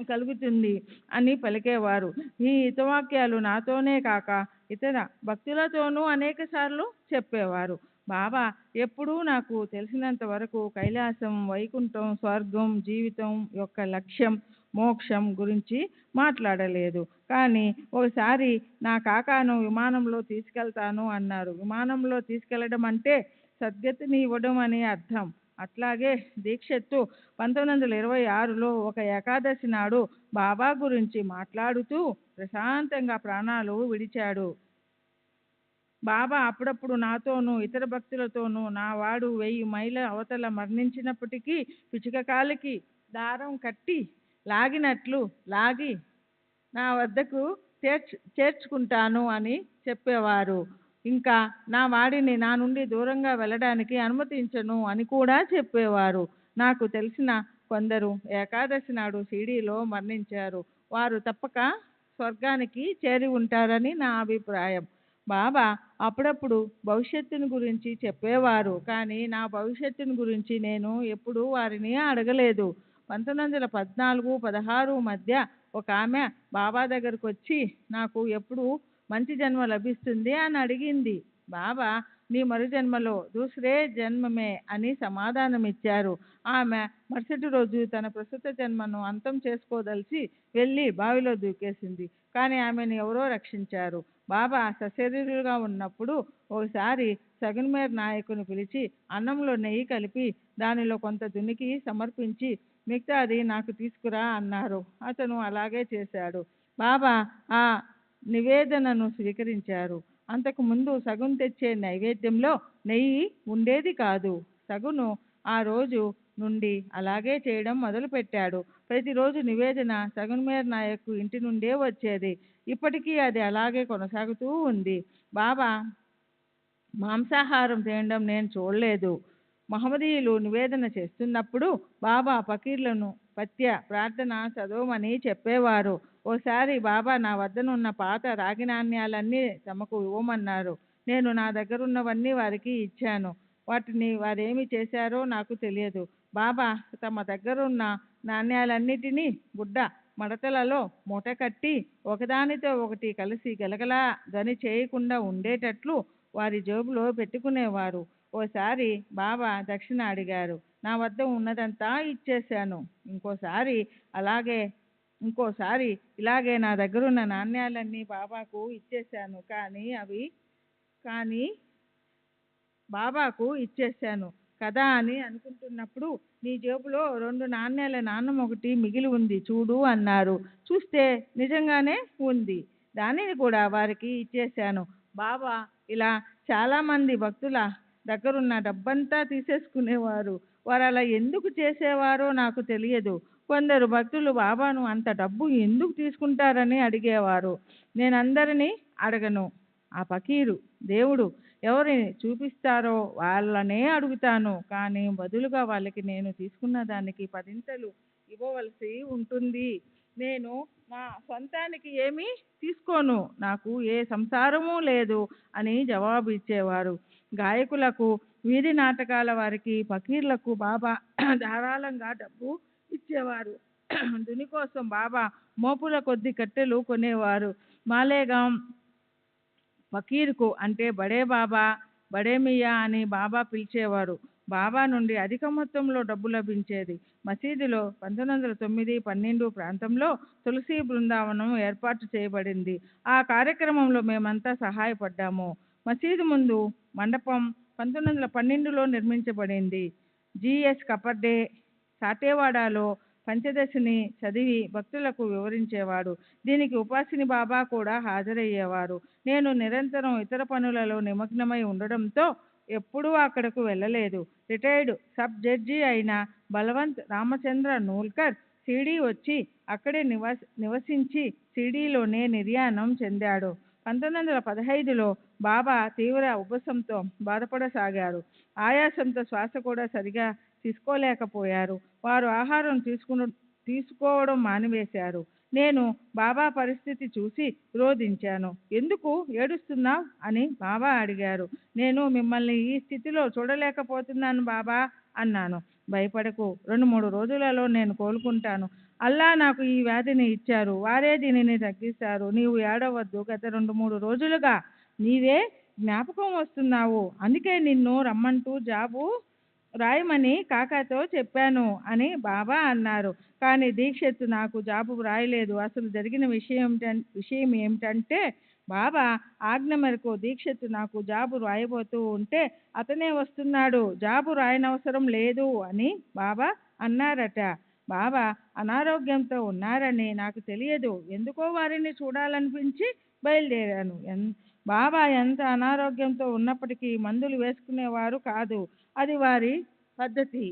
Speaker 4: కలుగుతుంది అని పలికేవారు. ఈ హితవాక్యాలు నాతోనే కాక ఇతర భక్తులతోనూ అనేకసార్లు చెప్పేవారు. బాబా ఎప్పుడూ నాకు తెలిసినంత వరకు కైలాసం, వైకుంఠం, స్వర్గం, జీవితం యొక్క లక్ష్యం, మోక్షం గురించి మాట్లాడలేదు. కానీ ఒకసారి నా కాకాను విమానంలో తీసుకెళ్తాను అన్నారు. విమానంలో తీసుకెళ్లడం అంటే సద్గతిని ఇవ్వడం అని అర్థం. అట్లాగే దీక్షిత్తు 1926లో ఒక ఏకాదశి నాడు బాబా గురించి మాట్లాడుతూ ప్రశాంతంగా ప్రాణాలు విడిచాడు. బాబా అప్పుడప్పుడు నాతోనూ ఇతర భక్తులతోనూ నా వాడు 1000 మైళ్ళ అవతల మరణించినప్పటికీ పిచ్చుక కాలికి దారం కట్టి లాగినట్లు లాగి నా వద్దకు చేర్చుకుంటాను అని చెప్పేవారు. ఇంకా నా వాడిని నా నుండి దూరంగా వెళ్ళడానికి అనుమతించను అని కూడా చెప్పేవారు. నాకు తెలిసిన కొందరు ఏకాదశి నాడు షిరిడీలో మరణించారు. వారు తప్పక స్వర్గానికి చేరి ఉంటారని నా అభిప్రాయం. బాబా అప్పుడప్పుడు భవిష్యత్తుని గురించి చెప్పేవారు, కానీ నా భవిష్యత్తుని గురించి నేను ఎప్పుడూ వారిని అడగలేదు. 1914-16 మధ్య ఒక ఆమె బాబా దగ్గరకు వచ్చి నాకు ఎప్పుడు మంచి జన్మ లభిస్తుంది అని అడిగింది. బాబా నీ మరు జన్మలో దూసరే జన్మమే అని సమాధానం ఇచ్చారు. ఆమె మరుసటి రోజు తన ప్రస్తుత జన్మను అంతం చేసుకోదలిచి వెళ్ళి బావిలో దూకేసింది. కానీ ఆమెను ఎవరో రక్షించారు. బాబా సశరీరులుగా ఉన్నప్పుడు ఒకసారి సగున్మేర్ నాయకుని పిలిచి అన్నంలో నెయ్యి కలిపి దానిలో కొంత దునికి సమర్పించి మిగతాది నాకు తీసుకురా అన్నారు. అతను అలాగే చేశాడు. బాబా ఆ నివేదనను స్వీకరించారు. అంతకు ముందు సగును తెచ్చే నైవేద్యంలో నెయ్యి ఉండేది కాదు. సగును ఆ రోజు నుండి అలాగే చేయడం మొదలుపెట్టాడు. ప్రతిరోజు నివేదన సగున్మేర్ నాయక్ ఇంటి నుండే వచ్చేది. ఇప్పటికీ అది అలాగే కొనసాగుతూ ఉంది. బాబా మాంసాహారం తినడం నేను చూడలేదు. మహమ్మదీయులు నివేదన చేస్తున్నప్పుడు బాబా ఫకీర్లను పత్య ప్రార్థన చదవమని చెప్పేవారు. ఓసారి బాబా నా వద్దనున్న పాత రాగి నాణ్యాలన్నీ తమకు ఇవ్వమన్నారు. నేను నా దగ్గరున్నవన్నీ వారికి ఇచ్చాను. వాటిని వారేమి చేశారో నాకు తెలియదు. బాబా తమ దగ్గరున్న నాణ్యాలన్నిటినీ గుడ్డ మడతలలో మూట కట్టి ఒకదానితో ఒకటి కలిసి గలగలా ధ్వని చేయకుండా ఉండేటట్లు వారి జేబులో పెట్టుకునేవారు. ఓసారి బాబా దక్షిణ అడిగారు. నా వద్ద ఉన్నదంతా ఇచ్చేశాను. ఇంకోసారి ఇలాగే నా దగ్గరున్న నాణ్యాలన్నీ బాబాకు ఇచ్చేశాను. కానీ బాబాకు ఇచ్చేశాను కదా అని అనుకుంటున్నప్పుడు నీ జేబులో 2 నాణేల నాణెం ఒకటి మిగిలి ఉంది చూడు అన్నారు. చూస్తే నిజంగానే ఉంది. దానిని కూడా వారికి ఇచ్చేశాను. బాబా ఇలా చాలామంది భక్తుల దగ్గరున్న డబ్బంతా తీసేసుకునేవారు. వారు అలా ఎందుకు చేసేవారో నాకు తెలియదు. కొందరు భక్తులు బాబాను అంత డబ్బు ఎందుకు తీసుకుంటారని అడిగేవారు. నేను అందరినీ అడగను. ఆ ఫకీరు దేవుడు ఎవరిని చూపిస్తారో వాళ్ళనే అడుగుతాను. కానీ బదులుగా వాళ్ళకి నేను తీసుకున్న దానికి 10 ఇవ్వవలసి ఉంటుంది. నేను నా సొంతానికి ఏమీ తీసుకోను, నాకు ఏ సంసారమూ లేదు అని జవాబు ఇచ్చేవారు. గాయకులకు, వీధి నాటకాల వారికి, ఫకీర్లకు బాబా ధారాళంగా డబ్బు ఇచ్చేవారు. దుని కోసం బాబా మోపుల కొద్ది కట్టెలు కొనేవారు. మాలేగాం ఫకీరుకు అంటే బడే బాబా, బడే మియా అని బాబా పిలిచేవారు. బాబా నుండి అధిక మొత్తంలో డబ్బు లభించేది. మసీదులో 1909-12 ప్రాంతంలో తులసి బృందావనం ఏర్పాటు చేయబడింది. ఆ కార్యక్రమంలో మేమంతా సహాయపడ్డాము. మసీదు ముందు మండపం 1912లో నిర్మించబడింది. జిఎస్ కపర్డే సాటేవాడాలో పంచదశిని చదివి భక్తులకు వివరించేవాడు. దీనికి ఉపాసిని బాబా కూడా హాజరయ్యేవారు. నేను నిరంతరం ఇతర పనులలో నిమగ్నమై ఉండడంతో ఎప్పుడూ అక్కడకు వెళ్ళలేదు. రిటైర్డ్ సబ్ జడ్జి అయిన బలవంత్ రామచంద్ర నూల్కర్ షిరిడీ వచ్చి అక్కడే నివసించి షిరిడీలోనే నిర్యాణం చెందాడు. 1915లో బాబా తీవ్ర ఉబ్బసంతో బాధపడసాగారు. ఆయాసంతో శ్వాస కూడా సరిగా తీసుకోలేకపోయారు. వారు ఆహారం తీసుకోవడం మానివేశారు. నేను బాబా పరిస్థితి చూసి రోధించాను. ఎందుకు ఏడుస్తున్నావు అని బాబా అడిగారు. నేను మిమ్మల్ని ఈ స్థితిలో చూడలేకపోతున్నాను బాబా అన్నాను. భయపడకు, 2-3 రోజులలో నేను కోలుకుంటాను. అల్లా నాకు ఈ వ్యాధిని ఇచ్చారు, వారే దీనిని తగ్గిస్తారు. నీవు ఏడవద్దు. గత 2-3 రోజులుగా నీవే జ్ఞాపకం వస్తున్నావు. అందుకే నిన్ను రమ్మంటూ జాబు రాయమని కాకాతో చెప్పాను అని బాబా అన్నారు. కానీ దీక్షిత్ నాకు జాబు రాయలేదు. అసలు జరిగిన విషయం ఏమిటంటే బాబా ఆజ్ఞ మేరకు దీక్షిత్ నాకు జాబు రాయబోతూ ఉంటే అతనే వస్తున్నాడు, జాబు రాయనవసరం లేదు అని బాబా అన్నారట. బాబా అనారోగ్యంతో ఉన్నారని నాకు తెలియదు. ఎందుకో వారిని చూడాలనిపించి బయలుదేరాను. బాబా ఎంత అనారోగ్యంతో ఉన్నప్పటికీ మందులు వేసుకునేవారు కాదు. అది వారి పద్ధతి.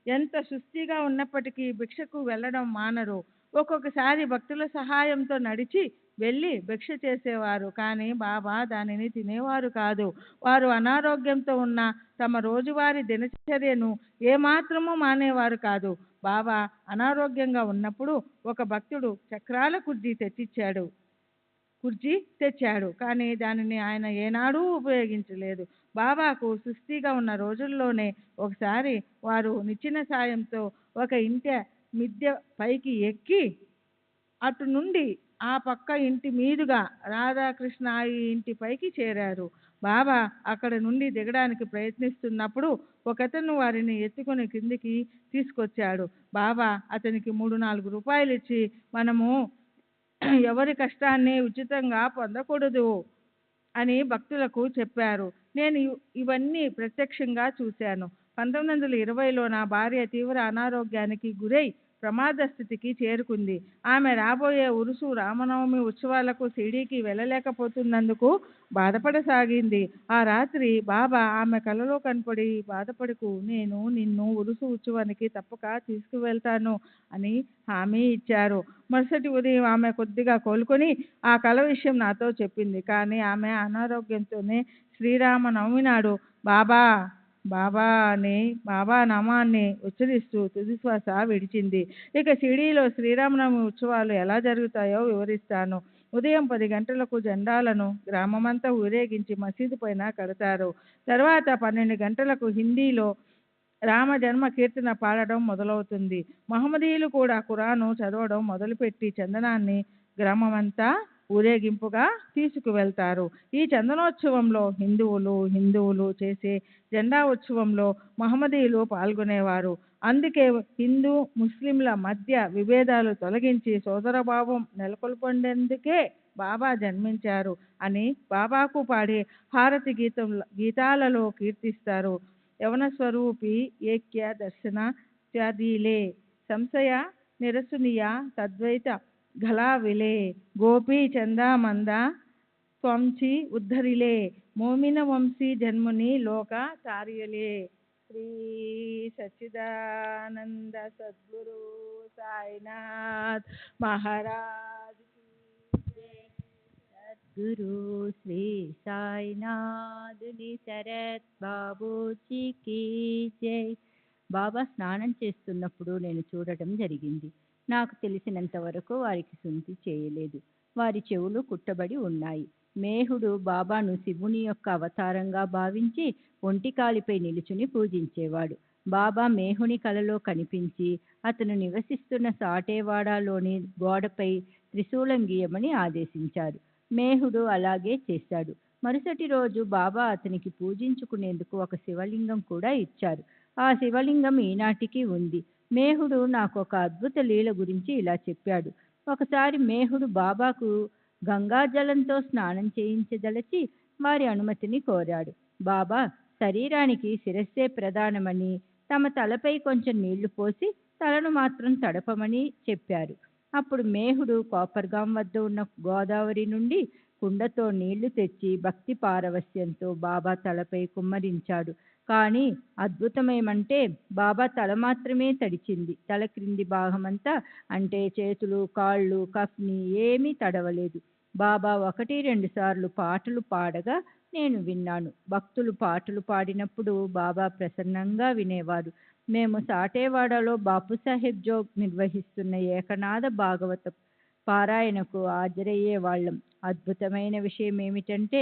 Speaker 4: ఎంత సుస్థిగా ఉన్నప్పటికీ భిక్షకు వెళ్ళడం మానరు. ఒక్కొక్కసారి భక్తుల సహాయంతో నడిచి వెళ్ళి భిక్ష చేసేవారు. కానీ బాబా దానిని తినేవారు కాదు. వారు అనారోగ్యంతో ఉన్న తమ రోజువారీ దినచర్యను ఏమాత్రమూ మానేవారు కాదు. బాబా అనారోగ్యంగా ఉన్నప్పుడు ఒక భక్తుడు చక్రాల కుర్చీ తెచ్చాడు. కానీ దానిని ఆయన ఏనాడూ ఉపయోగించలేదు. బాబాకు సుస్థిగా ఉన్న రోజుల్లోనే ఒకసారి వారు నిచ్చెన సాయంతో ఒక ఇంటి మిద్దె పైకి ఎక్కి అటు నుండి ఆ పక్క ఇంటి మీదుగా రాధాకృష్ణ ఈ ఇంటి పైకి చేరారు. బాబా అక్కడ నుండి దిగడానికి ప్రయత్నిస్తున్నప్పుడు ఒకతను వారిని ఎత్తుకొని కిందికి తీసుకొచ్చాడు. బాబా అతనికి 3-4 రూపాయలు ఇచ్చి, మనము ఎవరి కష్టాన్ని ఉచితంగా పొందకూడదు అని భక్తులకు చెప్పారు. నేను ఇవన్నీ ప్రత్యక్షంగా చూశాను. 1920లో నా భార్య తీవ్ర అనారోగ్యానికి గురై ప్రమాద స్థితికి చేరుకుంది. ఆమె రాబోయే ఉరుసు రామనవమి ఉత్సవాలకు షిరిడీకి వెళ్ళలేకపోతున్నందుకు బాధపడసాగింది. ఆ రాత్రి బాబా ఆమె కలలో కనపడి, బాధపడకు, నేను నిన్ను ఉరుసు ఉత్సవానికి తప్పక తీసుకువెళ్తాను అని హామీ ఇచ్చారు. మరుసటి ఉదయం ఆమె కొద్దిగా కోలుకొని ఆ కల విషయం నాతో చెప్పింది. కానీ ఆమె అనారోగ్యంతోనే శ్రీరామనవమి నాడు బాబా బాబా అని బాబా నామాన్ని ఉచ్చరిస్తూ తుదిశ్వాస విడిచింది. ఇక షిరిడీలో శ్రీరామనవమి ఉత్సవాలు ఎలా జరుగుతాయో వివరిస్తాను. ఉదయం 10 గంటలకు జెండాలను గ్రామమంతా ఊరేగించి మసీదు పైన కడతారు. తర్వాత 12 గంటలకు హిందీలో రామ జన్మ కీర్తన పాడడం మొదలవుతుంది. మహమ్మదీయులు కూడా ఖురాను చదవడం మొదలుపెట్టి చందనాన్ని గ్రామమంతా ఊరేగింపుగా తీసుకువెళ్తారు. ఈ చందనోత్సవంలో హిందువులు చేసే జెండా ఉత్సవంలో మహమ్మదీయులు పాల్గొనేవారు. అందుకే హిందూ ముస్లింల మధ్య విభేదాలు తొలగించి సోదరభావం నెలకొల్పేందుకే బాబా జన్మించారు అని బాబాకు పాడే హారతి గీతాలలో కీర్తిస్తారు. యవన స్వరూపి ఏక్య దర్శన త్యాదీలే సంశయ నిరసునియ తద్వైత ఘలావిలే గోపీ చందామంద త్వంచి ఉద్ధరిలే మోమిన వంశీ జన్ముని లోక తారియలే. శ్రీ సచ్చిదానంద సద్గురు సాయినాథ్ మహారాజ్
Speaker 3: సద్గురు శ్రీ సాయినాథుని శరత్ బాబూజీకి జై. బాబా స్నానం చేస్తున్నప్పుడు నేను చూడటం జరిగింది. నాకు తెలిసినంత వరకు వారికి శుద్ధి చేయలేదు. వారి చెవులు కుట్టబడి ఉన్నాయి. మేహుడు బాబాను శివుని యొక్క అవతారంగా భావించి ఒంటికాలిపై నిలుచుని పూజించేవాడు. బాబా మేహుని కలలో కనిపించి అతను నివసిస్తున్న సాటేవాడలోని గోడపై త్రిశూలం గీయమని ఆదేశించారు. మేహుడు అలాగే చేశాడు. మరుసటి రోజు బాబా అతనికి పూజించుకునేందుకు ఒక శివలింగం కూడా ఇచ్చారు. ఆ శివలింగం ఈనాటికి ఉంది. మేహుడు నాకు ఒక అద్భుత లీల గురించి ఇలా చెప్పాడు. ఒకసారి మేహుడు బాబాకు గంగాజలంతో స్నానం చేయించదలచి వారి అనుమతిని కోరాడు. బాబా శరీరానికి శిరస్సే ప్రధానమని, తమ తలపై కొంచెం నీళ్లు పోసి తలను మాత్రం తడపమని చెప్పారు. అప్పుడు మేహుడు కోపర్గాం వద్ద ఉన్న గోదావరి నుండి కుండతో నీళ్లు తెచ్చి భక్తి పారవస్యంతో బాబా తలపై కుమ్మరించాడు. కానీ అద్భుతమేమంటే బాబా తల మాత్రమే తడిచింది. తల క్రింది భాగమంతా అంటే చేతులు, కాళ్ళు, కఫ్ని ఏమీ తడవలేదు. బాబా 1-2 సార్లు పాటలు పాడగా నేను విన్నాను. భక్తులు పాటలు పాడినప్పుడు బాబా ప్రసన్నంగా వినేవారు. మేము సాటేవాడలో బాపుసాహెబ్ జోగ్ నిర్వహిస్తున్న ఏకనాథ భాగవత పారాయణకు హాజరయ్యే వాళ్ళం. అద్భుతమైన విషయం ఏమిటంటే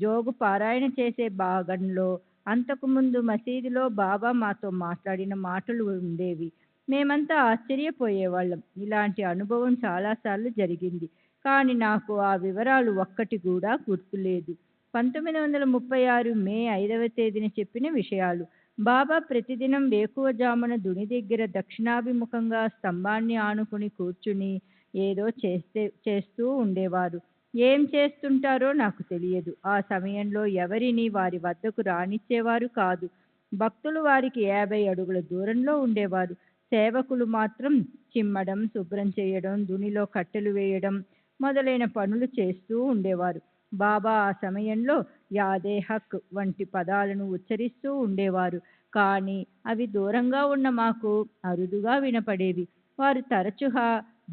Speaker 3: జోగు పారాయణ చేసే భాగంలో అంతకుముందు మసీదులో బాబా మాతో మాట్లాడిన మాటలు ఉండేవి. మేమంతా ఆశ్చర్యపోయేవాళ్ళం. ఇలాంటి అనుభవం చాలాసార్లు జరిగింది. కానీ నాకు ఆ వివరాలు ఒక్కటి కూడా గుర్తులేదు. 1936 మే 5వ తేదీన చెప్పిన విషయాలు. బాబా ప్రతిదినం వేకువజామున దుని దగ్గర దక్షిణాభిముఖంగా స్తంభాన్ని ఆనుకుని కూర్చుని ఏదో చేస్తూ ఉండేవారు. ఏం చేస్తుంటారో నాకు తెలియదు. ఆ సమయంలో ఎవరిని వారి వద్దకు రానిచ్చేవారు కాదు. భక్తులు వారికి 50 అడుగుల దూరంలో ఉండేవారు. సేవకులు మాత్రం చిమ్మడం, శుభ్రం చేయడం, దునిలో కట్టెలు వేయడం మొదలైన పనులు చేస్తూ ఉండేవారు. బాబా ఆ సమయంలో యాదే హక్ వంటి పదాలను ఉచ్చరిస్తూ ఉండేవారు. కానీ అవి దూరంగా ఉన్న మాకు అరుదుగా వినపడేవి. వారు తరచుగా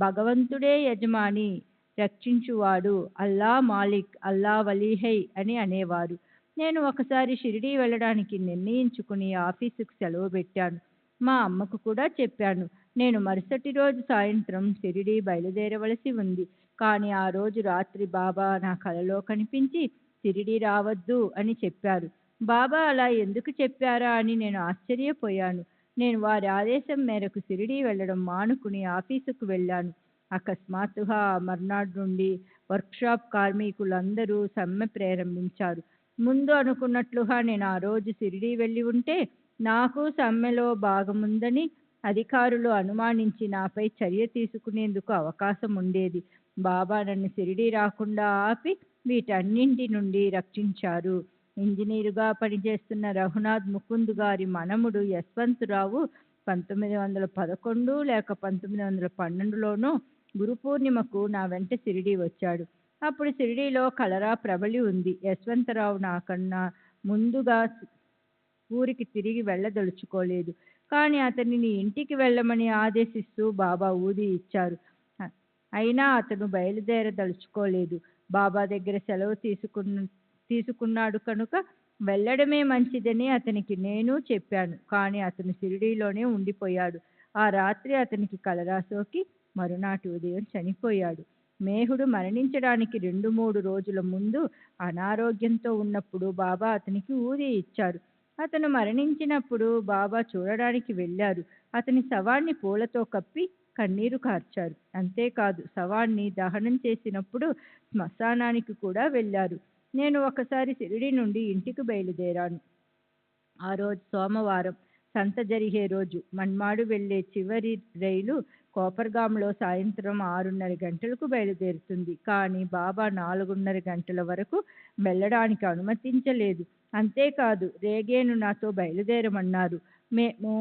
Speaker 3: భగవంతుడే యజమాని, రక్షించువాడు, అల్లా మాలిక్, అల్లా వలీహై అని అనేవారు. నేను ఒకసారి షిరిడీ వెళ్ళడానికి నిర్ణయించుకుని ఆఫీసుకు సెలవు పెట్టాను. మా అమ్మకు కూడా చెప్పాను. నేను మరుసటి రోజు సాయంత్రం షిరిడీ బయలుదేరవలసి ఉంది. కానీ ఆ రోజు రాత్రి బాబా నా కలలో కనిపించి షిరిడీ రావద్దు అని చెప్పారు. బాబా అలా ఎందుకు చెప్పారా అని నేను ఆశ్చర్యపోయాను. నేను వారి ఆదేశం మేరకు షిరిడీ వెళ్ళడం మానుకుని ఆఫీసుకు వెళ్ళాను. అకస్మాత్తుగా మర్నాడు నుండి వర్క్షాప్ కార్మికులందరూ సమ్మె ప్రారంభించారు. ముందు అనుకున్నట్లుగా నేను ఆ రోజు షిరిడీ వెళ్ళి ఉంటే నాకు సమ్మెలో భాగముందని అధికారులు అనుమానించి నాపై చర్య తీసుకునేందుకు అవకాశం ఉండేది. బాబా నన్ను షిరిడీ రాకుండా ఆపి వీటన్నింటి నుండి రక్షించారు. ఇంజనీరుగా పనిచేస్తున్న రఘునాథ్ ముకుంద్ గారి మనముడు యశ్వంతరావు 1911 లేక 1912లోనో గురు పూర్ణిమకు నా వెంట షిరిడీ వచ్చాడు. అప్పుడు షిరిడీలో కలరా ప్రబలి ఉంది. యశ్వంతరావు నాకన్నా ముందుగా ఊరికి తిరిగి వెళ్ళదలుచుకోలేదు. కానీ అతనిని ఇంటికి వెళ్ళమని ఆదేశిస్తూ బాబా ఊది ఇచ్చారు. అయినా అతను బయలుదేరదలుచుకోలేదు. బాబా దగ్గర సెలవు తీసుకున్నాడు కనుక వెళ్ళడమే మంచిదని అతనికి నేను చెప్పాను. కానీ అతను షిరిడీలోనే ఉండిపోయాడు. ఆ రాత్రి అతనికి కలరా సోకి మరునాటి ఉదయం చనిపోయాడు. మేహుడు మరణించడానికి 2-3 రోజుల ముందు అనారోగ్యంతో ఉన్నప్పుడు బాబా అతనికి ఊది ఇచ్చారు. అతను మరణించినప్పుడు బాబా చూడడానికి వెళ్ళారు. అతని శవాన్ని పూలతో కప్పి కన్నీరు కార్చారు. అంతేకాదు శవాన్ని దహనం చేసినప్పుడు శ్మశానానికి కూడా వెళ్ళారు. నేను ఒకసారి షిరిడీ నుండి ఇంటికి బయలుదేరాను. ఆ రోజు సోమవారం, సంత జరిగే రోజు. మన్మాడు వెళ్ళే చివరి రైలు
Speaker 4: కోపర్గాంలో సాయంత్రం 6:30 గంటలకు బయలుదేరుతుంది. కానీ బాబా 4:30 గంటల వరకు వెళ్ళడానికి అనుమతించలేదు. అంతేకాదు రేగేను నాతో బయలుదేరమన్నారు. మేము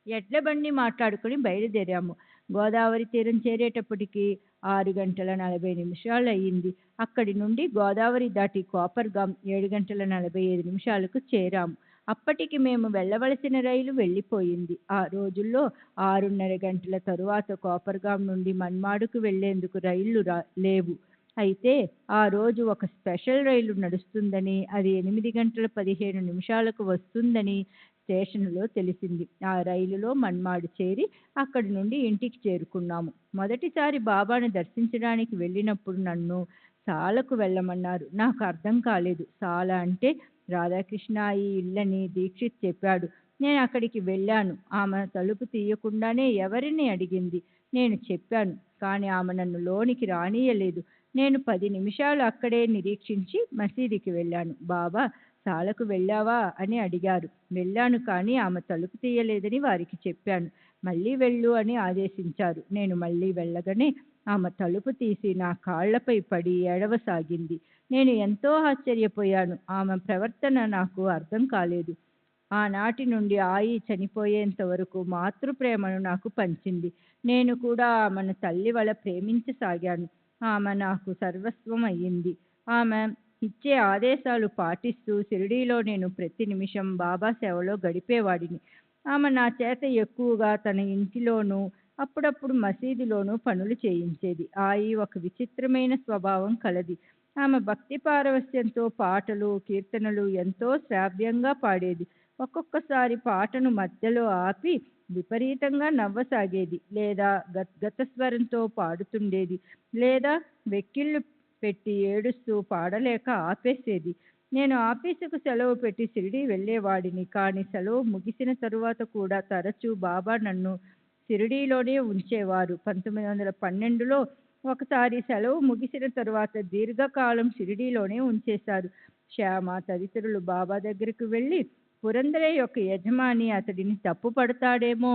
Speaker 4: ఎడ్ల బండి మాట్లాడుకుని బయలుదేరాము. గోదావరి తీరం చేరేటప్పటికి 6:40 అయ్యింది. అక్కడి నుండి గోదావరి దాటి కోపర్గాం 7:45 చేరాము. అప్పటికి మేము వెళ్ళవలసిన రైలు వెళ్ళిపోయింది. ఆ రోజుల్లో 6:30 గంటల తరువాత కోపర్గాం నుండి మన్మాడుకు వెళ్లేందుకు రైళ్లు లేవు. అయితే ఆ రోజు ఒక స్పెషల్ రైలు నడుస్తుందని, అది 8:15 వస్తుందని స్టేషన్లో తెలిసింది. ఆ రైలులో మన్మాడు చేరి అక్కడి నుండి ఇంటికి చేరుకున్నాము. మొదటిసారి బాబాను దర్శించడానికి వెళ్ళినప్పుడు నన్ను సాలకు వెళ్ళమన్నారు. నాకు అర్థం కాలేదు. సాల అంటే రాధాకృష్ణ ఈ ఇల్లని దీక్షిత్ చెప్పాడు. నేను అక్కడికి వెళ్ళాను. ఆమె తలుపు తీయకుండానే ఎవరిని అడిగింది. నేను చెప్పాను. కానీ ఆమె నన్ను లోనికి రానీయలేదు. నేను 10 నిమిషాలు అక్కడే నిరీక్షించి మసీదుకి వెళ్ళాను. బాబా సాలకు వెళ్ళావా అని అడిగారు. వెళ్ళాను, కానీ ఆమె తలుపు తీయలేదని వారికి చెప్పాను. మళ్ళీ వెళ్ళు అని ఆదేశించారు. నేను మళ్ళీ వెళ్ళగానే ఆమె తలుపు తీసి నా కాళ్లపై పడి ఏడవసాగింది. నేను ఎంతో ఆశ్చర్యపోయాను. ఆమె ప్రవర్తన నాకు అర్థం కాలేదు. ఆనాటి నుండి ఆయి చనిపోయేంత వరకు మాతృప్రేమను నాకు పంచింది. నేను కూడా ఆమెను తల్లి వలె ప్రేమించసాగాను. ఆమె నాకు సర్వస్వం అయ్యింది. ఆమె ఇచ్చే ఆదేశాలు పాటిస్తూ షిరిడీలో నేను ప్రతి నిమిషం బాబా సేవలో గడిపేవాడిని. ఆమె నా చేత ఎక్కువగా తన ఇంటిలోనూ అప్పుడప్పుడు మసీదులోనూ పనులు చేయించేది. ఆయి ఒక విచిత్రమైన స్వభావం కలది. ఆమె భక్తి పారవస్యంతో పాటలు, కీర్తనలు ఎంతో శ్రావ్యంగా పాడేది. ఒక్కొక్కసారి పాటను మధ్యలో ఆపి విపరీతంగా నవ్వసాగేది, లేదా గతస్వరంతో పాడుతుండేది, లేదా వెక్కిళ్ళు పెట్టి ఏడుస్తూ పాడలేక ఆపేసేది. నేను ఆఫీసుకు సెలవు పెట్టి షిరిడీ వెళ్ళేవాడిని. కానీ సెలవు ముగిసిన తరువాత కూడా తరచూ బాబా నన్ను షిరిడీలోనే ఉంచేవారు. 1912లో ఒకసారి సెలవు ముగిసిన తరువాత దీర్ఘకాలం షిరిడీలోనే ఉంచేశారు. శ్యామ తదితరులు బాబా దగ్గరకు వెళ్ళి పురందరే యొక్క యజమాని అతడిని తప్పుపడతాడేమో,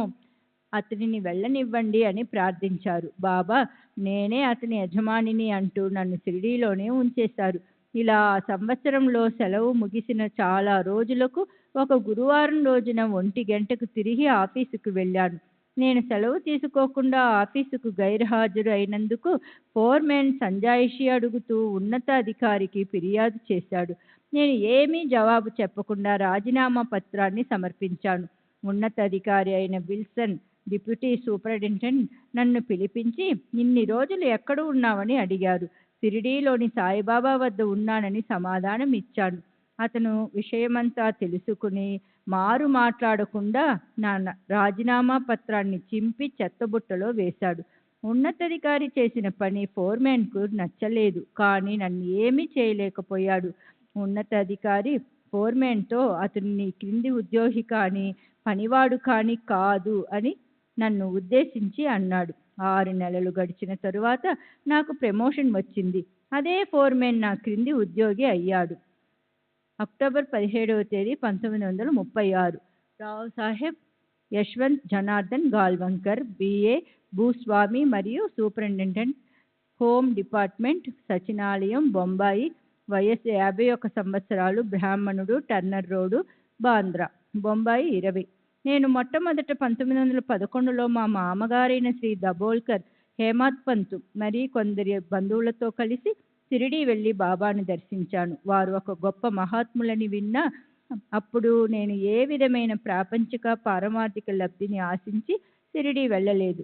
Speaker 4: అతడిని వెళ్ళనివ్వండి అని ప్రార్థించారు. బాబా నేనే అతని యజమానిని అంటూ నన్ను షిరిడీలోనే ఉంచేశారు. ఇలా సంవత్సరంలో సెలవు ముగిసిన చాలా రోజులకు ఒక గురువారం రోజున 1 గంటకు తిరిగి ఆఫీసుకు వెళ్ళాను. నేను సెలవు తీసుకోకుండా ఆఫీసుకు గైర్హాజరు అయినందుకు ఫోర్మెన్ సంజాయిషి అడుగుతూ ఉన్నతాధికారికి ఫిర్యాదు చేశాడు. నేను ఏమీ జవాబు చెప్పకుండా రాజీనామా పత్రాన్ని సమర్పించాను. ఉన్నతాధికారి అయిన విల్సన్, డిప్యూటీ సూపరింటెండెంట్ నన్ను పిలిపించి ఇన్ని రోజులు ఎక్కడ ఉన్నావని అడిగారు. షిరిడీలోని సాయిబాబా వద్ద ఉన్నానని సమాధానం ఇచ్చాను. అతను విషయమంతా తెలుసుకుని మారు మాట్లాడకుండా నా రాజీనామా పత్రాన్ని చింపి చెత్తబుట్టలో వేశాడు. ఉన్నతాధికారి చేసిన పని ఫోర్మెన్కు నచ్చలేదు, కానీ నన్ను ఏమీ చేయలేకపోయాడు. ఉన్నతాధికారి ఫోర్మెన్తో అతను నీ క్రింది ఉద్యోగి కానీ పనివాడు కానీ కాదు అని నన్ను ఉద్దేశించి అన్నాడు. 6 నెలలు గడిచిన తరువాత నాకు ప్రమోషన్ వచ్చింది. అదే ఫోర్మెన్ నా క్రింది ఉద్యోగి అయ్యాడు. అక్టోబర్ 17వ తేదీ 1936. రావు సాహెబ్ యశ్వంత్ జనార్దన్ గాల్వంకర్, బిఏ, భూస్వామి మరియు సూపరింటెండెంట్, హోమ్ డిపార్ట్మెంట్, సచినాలయం, బొంబాయి. వయస్సు 51 సంవత్సరాలు, బ్రాహ్మణుడు, టర్నర్ రోడ్డు, బాంద్రా, బొంబాయి 20. నేను మొట్టమొదట 1911లో మా మామగారైన శ్రీ దబోల్కర్, హేమాత్ పంత్ మరి కొందరి బంధువులతో కలిసి షిరిడీ వెళ్ళి బాబాను దర్శించాను. వారు ఒక గొప్ప మహాత్ములని విన్నా అప్పుడు నేను ఏ విధమైన ప్రాపంచిక పారమార్థిక లబ్ధిని ఆశించి షిరిడీ వెళ్ళలేదు.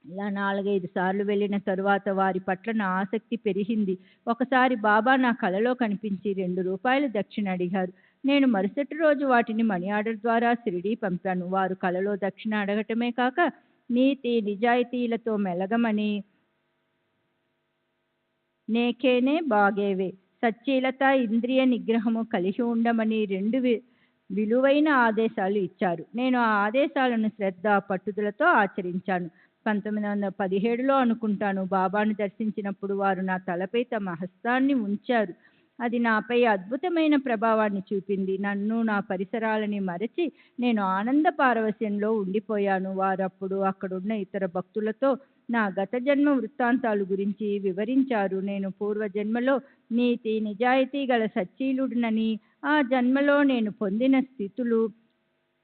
Speaker 4: ఇలా 4-5 సార్లు వెళ్ళిన తరువాత వారి పట్ల నా ఆసక్తి పెరిగింది. ఒకసారి బాబా నా కలలో కనిపించి 2 రూపాయలు దక్షిణ అడిగారు. నేను మరుసటి రోజు వాటిని మనీ ఆర్డర్ ద్వారా షిరిడీ పంపాను. వారు కలలో దక్షిణ అడగటమే కాక నీతి నిజాయితీలతో మెలగమని, నేకేనే బాగేవే, సచ్చీలత, ఇంద్రియ నిగ్రహము కలిగి ఉండమని 2 విలువైన ఆదేశాలు ఇచ్చారు. నేను ఆ ఆదేశాలను శ్రద్ధ పట్టుదలతో ఆచరించాను. 1917లో అనుకుంటాను బాబాను దర్శించినప్పుడు వారు నా తలపై తమ హస్తాన్ని ఉంచారు.
Speaker 5: అది నాపై అద్భుతమైన ప్రభావాన్ని చూపింది. నన్ను, నా పరిసరాలని మరచి నేను ఆనంద పారవస్యంలో ఉండిపోయాను. వారప్పుడు అక్కడున్న ఇతర భక్తులతో నా గత జన్మ వృత్తాంతాలు గురించి వివరించారు. నేను పూర్వజన్మలో నీతి నిజాయితీ గల సచ్చీలుడినని, ఆ జన్మలో నేను పొందిన స్థితులు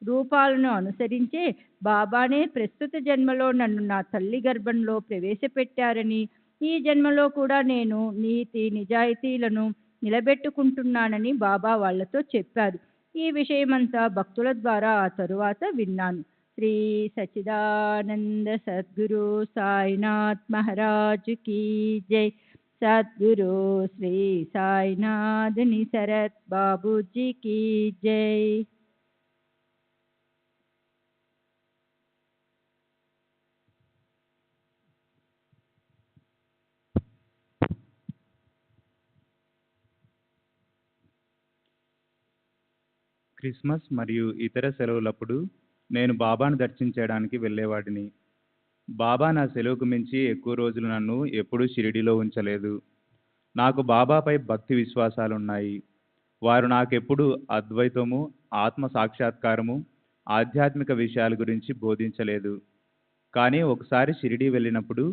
Speaker 5: రూపాలను అనుసరించే బాబానే ప్రస్తుత జన్మలో నన్ను నా తల్లి గర్భంలో ప్రవేశపెట్టారని, ఈ జన్మలో కూడా నేను నీతి నిజాయితీలను నిలబెట్టుకుంటున్నానని బాబా వాళ్లతో చెప్పారు. ఈ విషయమంతా భక్తుల ద్వారా ఆ తరువాత విన్నాను. శ్రీ సచ్చిదానంద సద్గురు సాయినాథ్ మహారాజ్ కీ జై. సద్గురు శ్రీ సాయినాథ్ నిసరత్ బాబూజీ కీ జై.
Speaker 6: క్రిస్మస్ మరియు ఇతర సెలవులప్పుడు నేను బాబాను దర్శించడానికి వెళ్ళేవాడిని. బాబా నా సెలవుకు మించి ఎక్కువ రోజులు నన్ను ఎప్పుడూ షిరిడీలో ఉంచలేదు. నాకు బాబాపై భక్తి విశ్వాసాలున్నాయి. వారు నాకెప్పుడు అద్వైతము, ఆత్మ సాక్షాత్కారము, ఆధ్యాత్మిక విషయాల గురించి బోధించలేదు. కానీ ఒకసారి షిరిడీ వెళ్ళినప్పుడు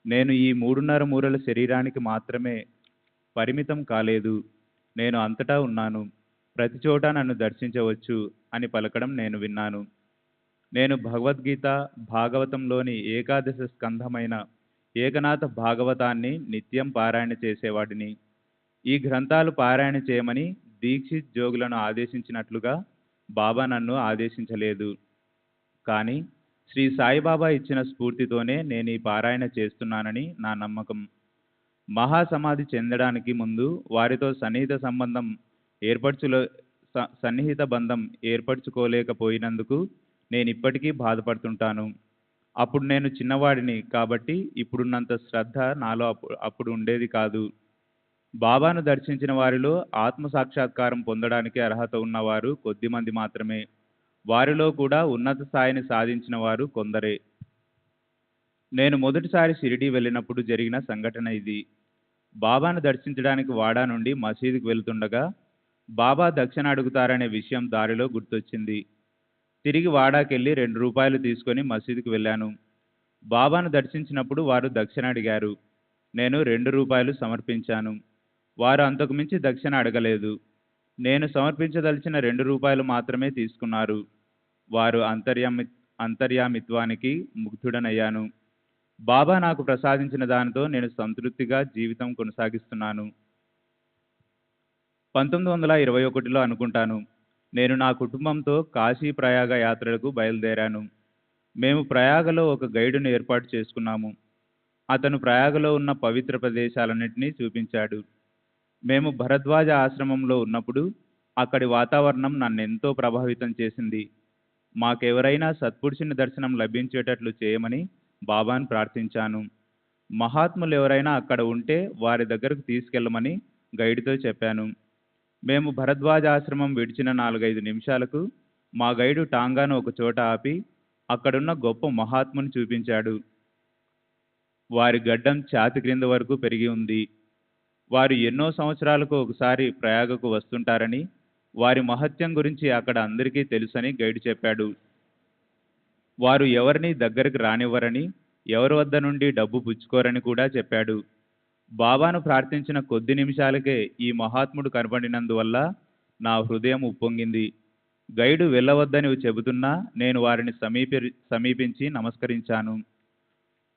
Speaker 6: నేను ఈ 3.5 మూరల శరీరానికి మాత్రమే పరిమితం కాలేదు, నేను అంతటా ఉన్నాను, ప్రతి చోట నన్ను దర్శించవచ్చు అని పలకడం నేను విన్నాను. నేను భగవద్గీత, భాగవతంలోని ఏకాదశ స్కంధమైన ఏకనాథ భాగవతాన్ని నిత్యం పారాయణ చేసేవాడిని. ఈ గ్రంథాలు పారాయణ చేయమని దీక్షిత్ జోగులను ఆదేశించినట్లుగా బాబా నన్ను ఆదేశించలేదు. కానీ శ్రీ సాయిబాబా ఇచ్చిన స్ఫూర్తితోనే నేను ఈ పారాయణ చేస్తున్నానని నా నమ్మకం. మహాసమాధి చెందడానికి ముందు వారితో సన్నిహిత బంధం ఏర్పరచుకోలేకపోయినందుకు నేను ఇప్పటికీ బాధపడుతుంటాను. అప్పుడు నేను చిన్నవాడిని కాబట్టి ఇప్పుడున్నంత శ్రద్ధ నాలో అప్పుడు ఉండేది కాదు. బాబాను దర్శించిన వారిలో ఆత్మ సాక్షాత్కారం పొందడానికి అర్హత ఉన్నవారు కొద్దిమంది మాత్రమే. వారిలో కూడా ఉన్నత స్థాయిని సాధించిన వారు కొందరే. నేను మొదటిసారి షిరిడీ వెళ్ళినప్పుడు జరిగిన సంఘటన ఇది. బాబాను దర్శించడానికి వాడా నుండి మసీదుకు వెళ్తుండగా బాబా దక్షిణ అడుగుతారనే విషయం దారిలో గుర్తొచ్చింది. తిరిగి వాడాకెళ్ళి 2 రూపాయలు తీసుకొని మసీదుకు వెళ్ళాను. బాబాను దర్శించినప్పుడు వారు దక్షిణ అడిగారు. నేను 2 రూపాయలు సమర్పించాను. వారు అంతకు మించి దక్షిణ అడగలేదు. నేను సమర్పించదలిచిన 2 రూపాయలు మాత్రమే తీసుకున్నారు. వారు అంతర్యామిత్వానికి ముగ్ధుడనయ్యాను. బాబా నాకు ప్రసాదించిన దానితో నేను సంతృప్తిగా జీవితం కొనసాగిస్తున్నాను. 1921లో అనుకుంటాను, నేను నా కుటుంబంతో కాశీ ప్రయాగ యాత్రలకు బయలుదేరాను. మేము ప్రయాగలో ఒక గైడును ఏర్పాటు చేసుకున్నాము. అతను ప్రయాగలో ఉన్న పవిత్ర ప్రదేశాలన్నింటినీ చూపించాడు. మేము భరద్వాజ ఆశ్రమంలో ఉన్నప్పుడు అక్కడి వాతావరణం నన్నెంతో ప్రభావితం చేసింది. మాకెవరైనా సత్పురుషుని దర్శనం లభించేటట్లు చేయమని బాబాను ప్రార్థించాను. మహాత్ములు ఎవరైనా అక్కడ ఉంటే వారి దగ్గరకు తీసుకెళ్లమని గైడ్తో చెప్పాను. మేము భరద్వాజ ఆశ్రమం విడిచిన 4-5 నిమిషాలకు మా గైడు టాంగాను ఒక చోట ఆపి అక్కడున్న గొప్ప మహాత్ముని చూపించాడు. వారి గడ్డం ఛాతి క్రింద వరకు పెరిగి ఉంది. వారు ఎన్నో సంవత్సరాలకు ఒకసారి ప్రయాగకు వస్తుంటారని, వారి మహత్యం గురించి అక్కడ అందరికీ తెలుసని గైడ్ చెప్పాడు. వారు ఎవరిని దగ్గరకు రానివ్వరని, ఎవరి వద్ద నుండి డబ్బు పుచ్చుకోరని కూడా చెప్పాడు. బాబాను ప్రార్థించిన కొద్ది నిమిషాలకే ఈ మహాత్ముడు కనబడినందువల్ల నా హృదయం ఉప్పొంగింది. గైడు వెళ్ళవద్దని చెబుతున్నా నేను వారిని సమీపించి నమస్కరించాను.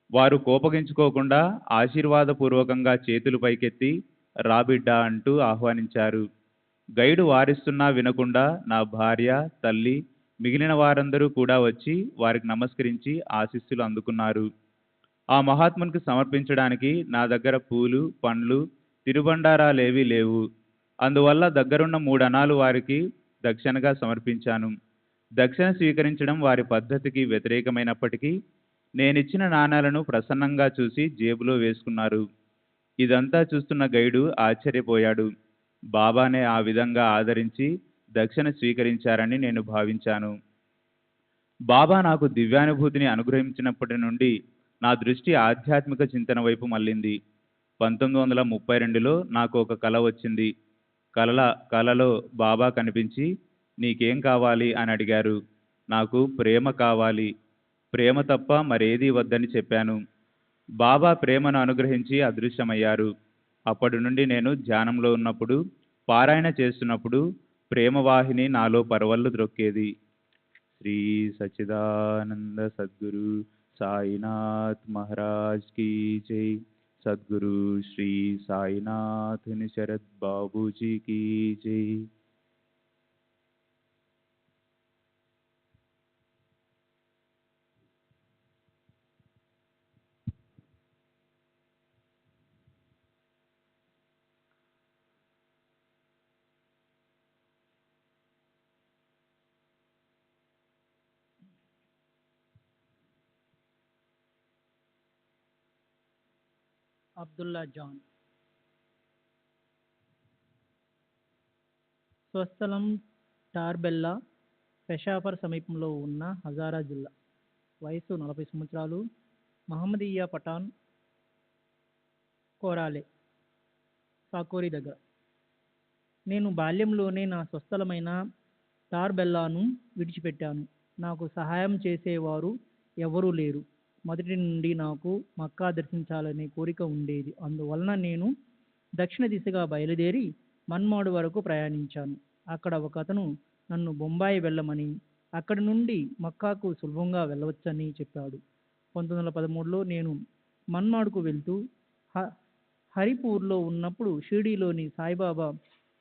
Speaker 6: వారు కోపగించుకోకుండా ఆశీర్వాదపూర్వకంగా చేతులు పైకెత్తి రాబిడ్డా అంటూ ఆహ్వానించారు. గైడు వారిస్తున్నా వినకుండా నా భార్య, తల్లి, మిగిలిన వారందరూ కూడా వచ్చి వారికి నమస్కరించి ఆశీస్సులు అందుకున్నారు. ఆ మహాత్మునికి సమర్పించడానికి నా దగ్గర పూలు, పండ్లు, తిరుబండారాలేవీ లేవు. అందువల్ల దగ్గరున్న 3 అణాలు వారికి దక్షిణగా సమర్పించాను. దక్షిణ స్వీకరించడం వారి పద్ధతికి వ్యతిరేకమైనప్పటికీ నేనిచ్చిన నాణాలను ప్రసన్నంగా చూసి జేబులో వేసుకున్నారు. ఇదంతా చూస్తున్న గైడు ఆశ్చర్యపోయాడు. బాబానే ఆ విధంగా ఆదరించి దక్షిణ స్వీకరించారని నేను భావించాను. బాబా నాకు దివ్యానుభూతిని అనుగ్రహించినప్పటి నుండి నా దృష్టి ఆధ్యాత్మిక చింతన వైపు మళ్ళింది. 1932లో నాకు ఒక కల వచ్చింది. కలలో బాబా కనిపించి నీకేం కావాలి అని అడిగారు. నాకు ప్రేమ కావాలి, ప్రేమ తప్ప మరేదీ వద్దని చెప్పాను. బాబా ప్రేమను అనుగ్రహించి అదృశ్యమయ్యారు. అప్పటి నుండి నేను ధ్యానంలో ఉన్నప్పుడు, పారాయణ చేస్తున్నప్పుడు ప్రేమవాహిని నాలో పరవళ్ళు ద్రొక్కేది. శ్రీ సచ్చిదానంద సద్గురు సాయినాథ్ మహారాజ్ కీ జై. సద్గురు శ్రీ సాయినాథ్ శరత్ బాబూజీ కీ జై.
Speaker 7: అబ్దుల్లా జాన్. స్వస్థలం టార్బెల్లా, పెషావర్ సమీపంలో ఉన్న హజారా జిల్లా. వయసు 40 సంవత్సరాలు. మహమ్మదీయా పఠాన్, కోరాలే, సాకోరి దగ్గర. నేను బాల్యంలోనే నా స్వస్థలమైన టార్బెల్లాను విడిచిపెట్టాను. నాకు సహాయం చేసేవారు ఎవరూ లేరు. మొదటి నుండి నాకు మక్కా దర్శించాలనే కోరిక ఉండేది. అందువలన నేను దక్షిణ దిశగా బయలుదేరి మన్మాడు వరకు ప్రయాణించాను. అక్కడ ఒక అతను నన్ను బొంబాయి వెళ్ళమని, అక్కడి నుండి మక్కాకు సులభంగా వెళ్ళవచ్చని చెప్పాడు. 1913లో నేను మన్మాడుకు వెళ్తూ హరిపూర్లో ఉన్నప్పుడు షిరిడీలోని సాయిబాబా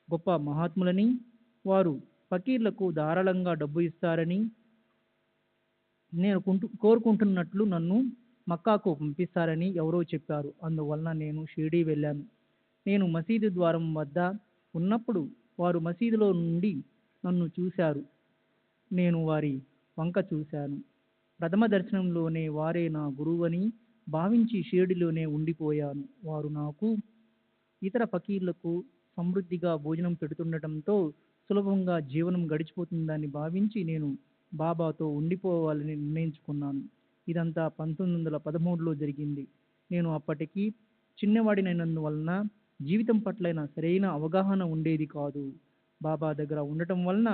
Speaker 7: గొప్ప మహాత్ములని, వారు ఫకీర్లకు ధారాళంగా డబ్బు ఇస్తారని, నేను కోరుకుంటున్నట్లు నన్ను మక్కాకు పంపిస్తారని ఎవరో చెప్పారు. అందువలన నేను షిరిడీ వెళ్ళాను. నేను మసీదు ద్వారం వద్ద ఉన్నప్పుడు వారు మసీదులో నుండి నన్ను చూశారు. నేను వారి వంక చూశాను. ప్రథమ దర్శనంలోనే వారే నా గురువని భావించి షిరిడీలోనే ఉండిపోయాను. వారు నాకు, ఇతర ఫకీర్లకు సమృద్ధిగా భోజనం పెడుతుండటంతో సులభంగా జీవనం గడిచిపోతుందని భావించి నేను బాబాతో ఉండిపోవాలని నిర్ణయించుకున్నాను. ఇదంతా 1913లో జరిగింది. నేను అప్పటికి చిన్నవాడినైనందువలన జీవితం పట్లైన సరైన అవగాహన ఉండేది కాదు. బాబా దగ్గర ఉండటం వలన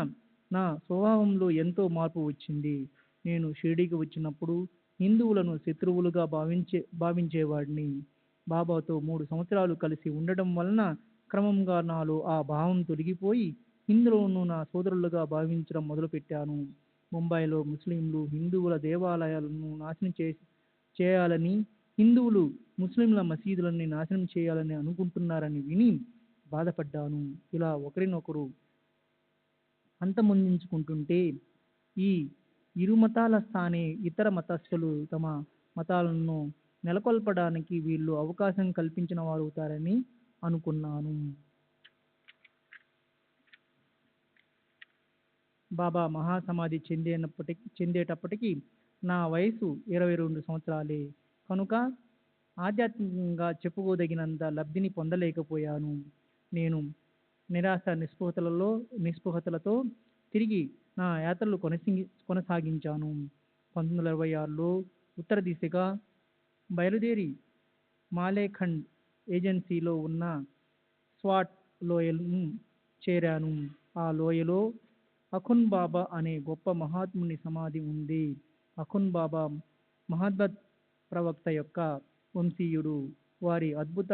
Speaker 7: నా స్వభావంలో ఎంతో మార్పు వచ్చింది. నేను షిరిడీకి వచ్చినప్పుడు హిందువులను శత్రువులుగా భావించేవాడిని. బాబాతో 3 సంవత్సరాలు కలిసి ఉండటం వలన క్రమంగా నాలో ఆ భావం తొలగిపోయి హిందువులను నా సోదరులుగా భావించడం మొదలుపెట్టాను. ముంబైలో ముస్లింలు హిందువుల దేవాలయాలను నాశనం చేయాలని, హిందువులు ముస్లింల మసీదులని నాశనం చేయాలని అనుకుంటున్నారని విని బాధపడ్డాను. ఇలా ఒకరినొకరు అంతమొందించుకుంటుంటే ఈ ఇరు మతాల స్థానే ఇతర మతస్థులు తమ మతాలను నెలకొల్పడానికి వీళ్ళు అవకాశం కల్పించిన వారవుతారని అనుకున్నాను. బాబా మహాసమాధి చెందేటప్పటికి నా వయసు 22 సంవత్సరాలే. కనుక ఆధ్యాత్మికంగా చెప్పుకోదగినంత లబ్ధిని పొందలేకపోయాను. నేను నిరాశ నిస్పృహతలతో తిరిగి నా యాత్రలు కొనసాగించాను. 1926లో ఉత్తర దిశగా బయలుదేరి మాలేఖండ్ ఏజెన్సీలో ఉన్న స్వాట్ లోయను చేరాను. ఆ లోయలో అఖున్ బాబా అనే గొప్ప మహాత్ముని సమాధి ఉంది. అఖున్ బాబా మహమ్మద్ ప్రవక్త యొక్క వంశీయుడు. వారి అద్భుత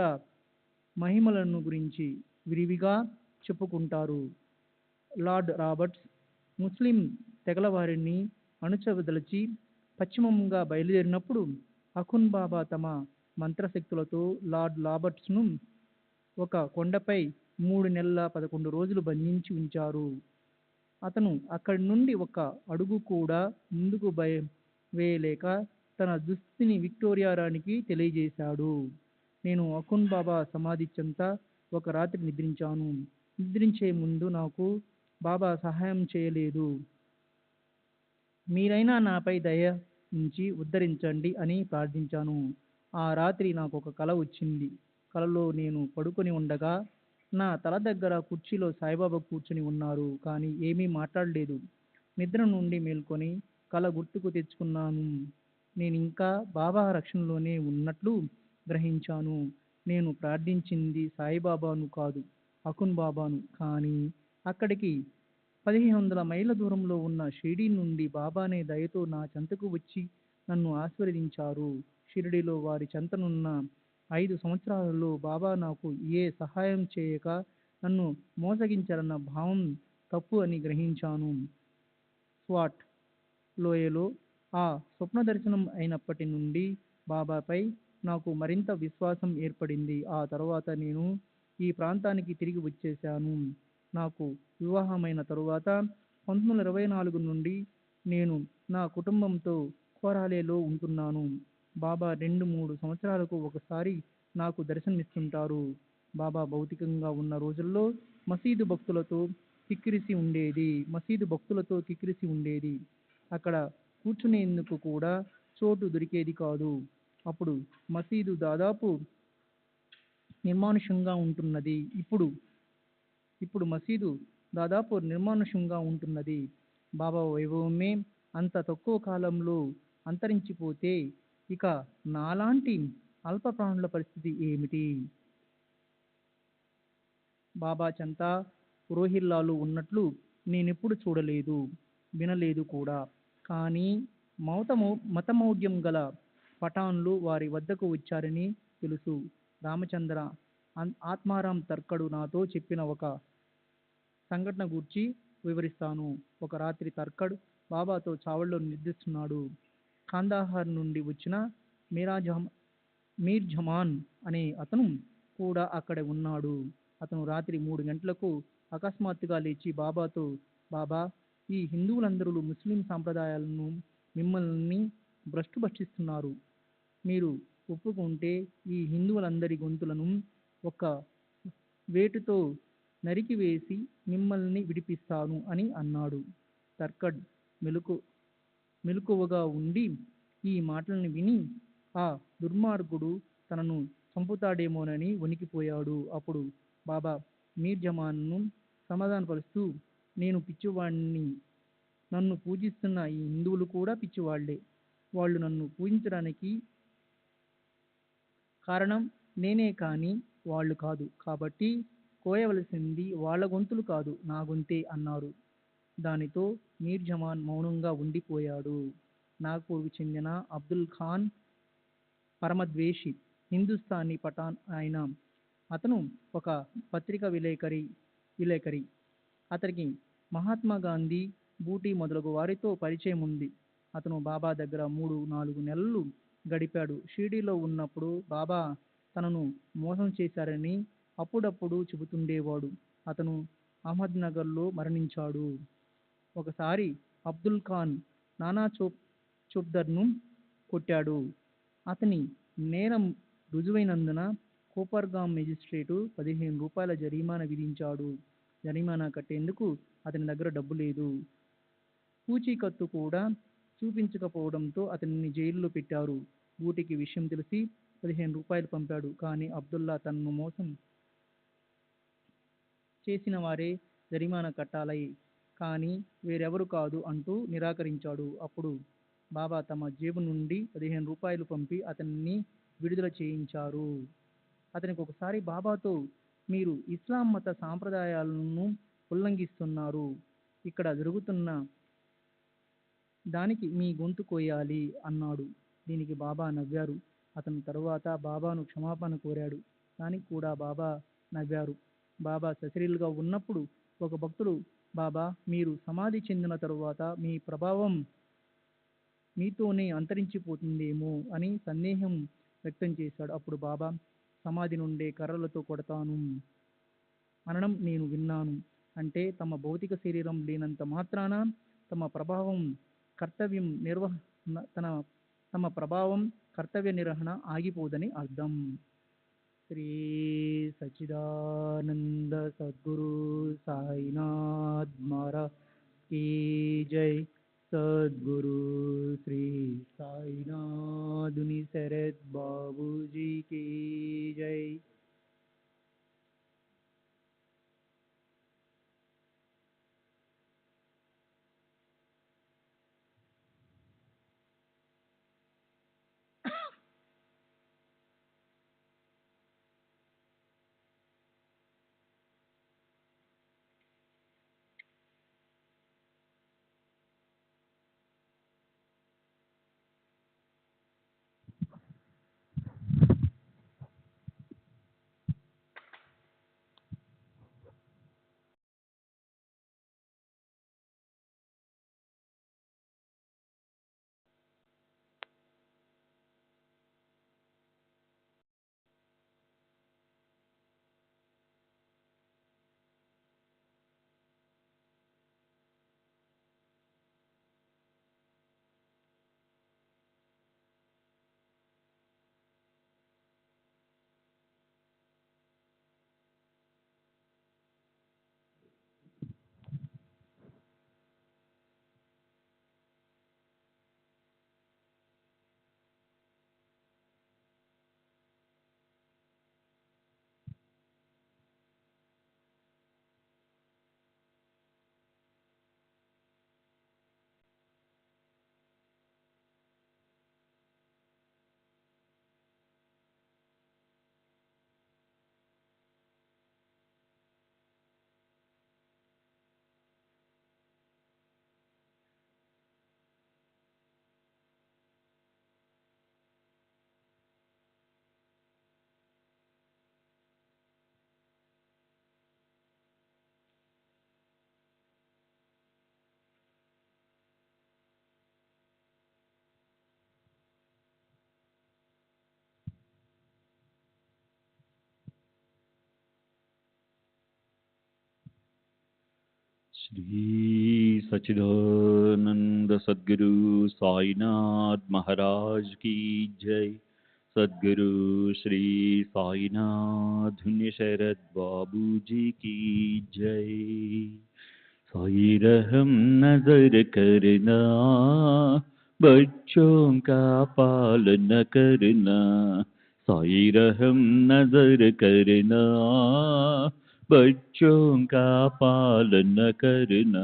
Speaker 7: మహిమలను గురించి విరివిగా చెప్పుకుంటారు. లార్డ్ రాబర్ట్స్ ముస్లిం తెగల వారిని అణుచవదలిచి పశ్చిమంగా బయలుదేరినప్పుడు అఖున్ బాబా తమ మంత్రశక్తులతో లార్డ్ రాబర్ట్స్ను ఒక కొండపై 3 నెలల 11 రోజులు బంధించి ఉంచారు. అతను అక్కడి నుండి ఒక అడుగు కూడా ముందుకు వేయలేక తన దుస్థితిని విక్టోరియా రాణికి తెలియజేశాడు. నేను అఖున్ బాబా సమాధి చెంత ఒక రాత్రి నిద్రించాను. నిద్రించే ముందు నాకు బాబా సహాయం చేయలేదు. మీరైనా నాపై దయ ఉంచి ఉద్ధరించండి అని ప్రార్థించాను. ఆ రాత్రి నాకు ఒక కల వచ్చింది. కలలో నేను పడుకొని ఉండగా నా తల దగ్గర కుర్చీలో సాయిబాబా కూర్చుని ఉన్నారు. కానీ ఏమీ మాట్లాడలేదు. నిద్ర నుండి మేల్కొని కల గుర్తుకు తెచ్చుకున్నాను. నేను ఇంకా బాబా రక్షణలోనే ఉన్నట్లు గ్రహించాను. నేను ప్రార్థించింది సాయిబాబాను కాదు, అకున్ బాబాను. కానీ అక్కడికి 1500 మైళ్ళ దూరంలో ఉన్న షిరిడీ నుండి బాబానే దయతో నా చెంతకు వచ్చి నన్ను ఆశీర్వదించారు. షిరిడీలో వారి చెంతనున్న 5 సంవత్సరాలలో బాబా నాకు ఏ సహాయం చేయక నన్ను మోసగించారన్న భావం తప్పు అని గ్రహించాను. స్వాట్ లోయలో ఆ స్వప్న దర్శనం అయినప్పటి నుండి బాబాపై నాకు మరింత విశ్వాసం ఏర్పడింది. ఆ తర్వాత నేను ఈ ప్రాంతానికి తిరిగి వచ్చేశాను. నాకు వివాహమైన తరువాత 1924 నుండి నేను నా కుటుంబంతో కోరాలేలో ఉంటున్నాను. బాబా 2-3 సంవత్సరాలకు ఒకసారి నాకు దర్శనమిస్తుంటారు. బాబా భౌతికంగా ఉన్న రోజుల్లో మసీదు భక్తులతో కిక్కిరిసి ఉండేది. అక్కడ కూర్చునేందుకు కూడా చోటు దొరికేది కాదు. అప్పుడు మసీదు దాదాపు నిర్మానుష్యంగా ఉంటున్నది. ఇప్పుడు మసీదు దాదాపు నిర్మానుష్యంగా ఉంటున్నది. బాబా వైభవమే అంత తక్కువ కాలంలో అంతరించిపోతే ఇక నాలాంటి అల్ప ప్రాణుల పరిస్థితి ఏమిటి? బాబా చెంత రోహిల్లాలు ఉన్నట్లు నేనెప్పుడు చూడలేదు, వినలేదు కూడా. కానీ మతమౌఢ్యం గల పఠాన్లు వారి వద్దకు వచ్చారని తెలుసు. రామచంద్ర ఆత్మారాం తర్కడు నాతో చెప్పిన ఒక సంఘటన గూర్చి వివరిస్తాను. ఒక రాత్రి తర్కడ్ బాబాతో చావల్లో నిద్రిస్తున్నాడు. కాందాహార్ నుండి వచ్చిన మీర్ జమాన్ అనే అతను కూడా అక్కడే ఉన్నాడు. అతను రాత్రి 3 గంటలకు అకస్మాత్తుగా లేచి బాబాతో, బాబా, ఈ హిందువులందరూ ముస్లిం సాంప్రదాయాలను మిమ్మల్ని భ్రష్టుపట్టిస్తున్నారు. మీరు ఒప్పుకుంటే ఈ హిందువులందరి గొంతులను ఒక వేటుతో నరికివేసి మిమ్మల్ని విడిపిస్తాను అని అన్నాడు. తర్కడ్ మెలకువగా ఉండి ఈ మాటల్ని విని ఆ దుర్మార్గుడు తనను చంపుతాడేమోనని వణికిపోయాడు. అప్పుడు బాబా మీర్ జమాన్ను సమాధానపరుస్తూ, నేను పిచ్చివాణ్ణి, నన్ను పూజిస్తున్న ఈ హిందువులు కూడా పిచ్చివాళ్లే. వాళ్ళు నన్ను పూజించడానికి కారణం నేనే కానీ వాళ్ళు కాదు. కాబట్టి కోయవలసింది వాళ్ళ గొంతులు కాదు, నా గొంతే అన్నారు. దానితో మీర్ జమాన్ మౌనంగా ఉండిపోయాడు. నాగ్పూర్కు చెందిన అబ్దుల్ ఖాన్ పరమద్వేషి, హిందుస్థానీ పఠాన్ అయిన అతను ఒక పత్రిక విలేకరి. అతనికి మహాత్మా గాంధీ, బూటీ మొదలగు వారితో పరిచయం ఉంది. అతను బాబా దగ్గర 3-4 నెలలు గడిపాడు. షిరిడీలో ఉన్నప్పుడు బాబా తనను మోసం చేశారని అప్పుడప్పుడు చెబుతుండేవాడు. అతను అహ్మద్నగర్లో మరణించాడు. ఒకసారి అబ్దుల్ ఖాన్ నానా చోప్దర్ను కొట్టాడు. అతని నేరం రుజువైనందున కోపర్గాం మెజిస్ట్రేటు 15 రూపాయల జరిమానా విధించాడు. జరిమానా కట్టేందుకు అతని దగ్గర డబ్బు లేదు. పూచీకత్తు కూడా చూపించకపోవడంతో అతనిని జైలులో పెట్టారు. బూటికి విషయం తెలిసి 15 రూపాయలు పంపాడు. కానీ అబ్దుల్లా తనను మోసం చేసిన వారే జరిమానా కట్టాలి, కానీ వేరెవరు కాదు అంటూ నిరాకరించాడు. అప్పుడు బాబా తమ జేబు నుండి 15 రూపాయలు పంపి అతన్ని విడుదల చేయించారు. అతనికి ఒకసారి బాబాతో, మీరు ఇస్లాం మత సాంప్రదాయాలను ఉల్లంఘిస్తున్నారు. ఇక్కడ జరుగుతున్న దానికి మీ గొంతు కోయాలి అన్నాడు. దీనికి బాబా నవ్వారు. అతను తరువాత బాబాను క్షమాపణ కోరాడు. దానికి కూడా బాబా నవ్వారు. బాబా సశరీరుగా ఉన్నప్పుడు ఒక భక్తుడు, బాబా, మీరు సమాధి చెందిన తరువాత మీ ప్రభావం మీతోనే అంతరించిపోతుందేమో అని సందేహం వ్యక్తం చేశాడు. అప్పుడు బాబా, సమాధి నుండే కర్రలతో కొడతాను అనడం నేను విన్నాను. అంటే తమ భౌతిక శరీరం లేనంత మాత్రాన తమ ప్రభావం కర్తవ్య నిర్వహణ ఆగిపోదని అర్థం. శ్రీ సచ్చిదానంద సద్గురు సాయినాథ్ మహారాజ్ కీ జై. సద్గురు శ్రీ సాయినాథుని శరత్ బాబూజీ కీ జై.
Speaker 2: श्री सच्चिदानंद सद्गुरु साईनाथ महाराज की जय। सद्गुरु श्री साईनाथ शरद बाबू जी की जय। साई रहम नजर करना, बच्चों का पालन करना। साई रहम नजर करना, बच्चों का पालन करना।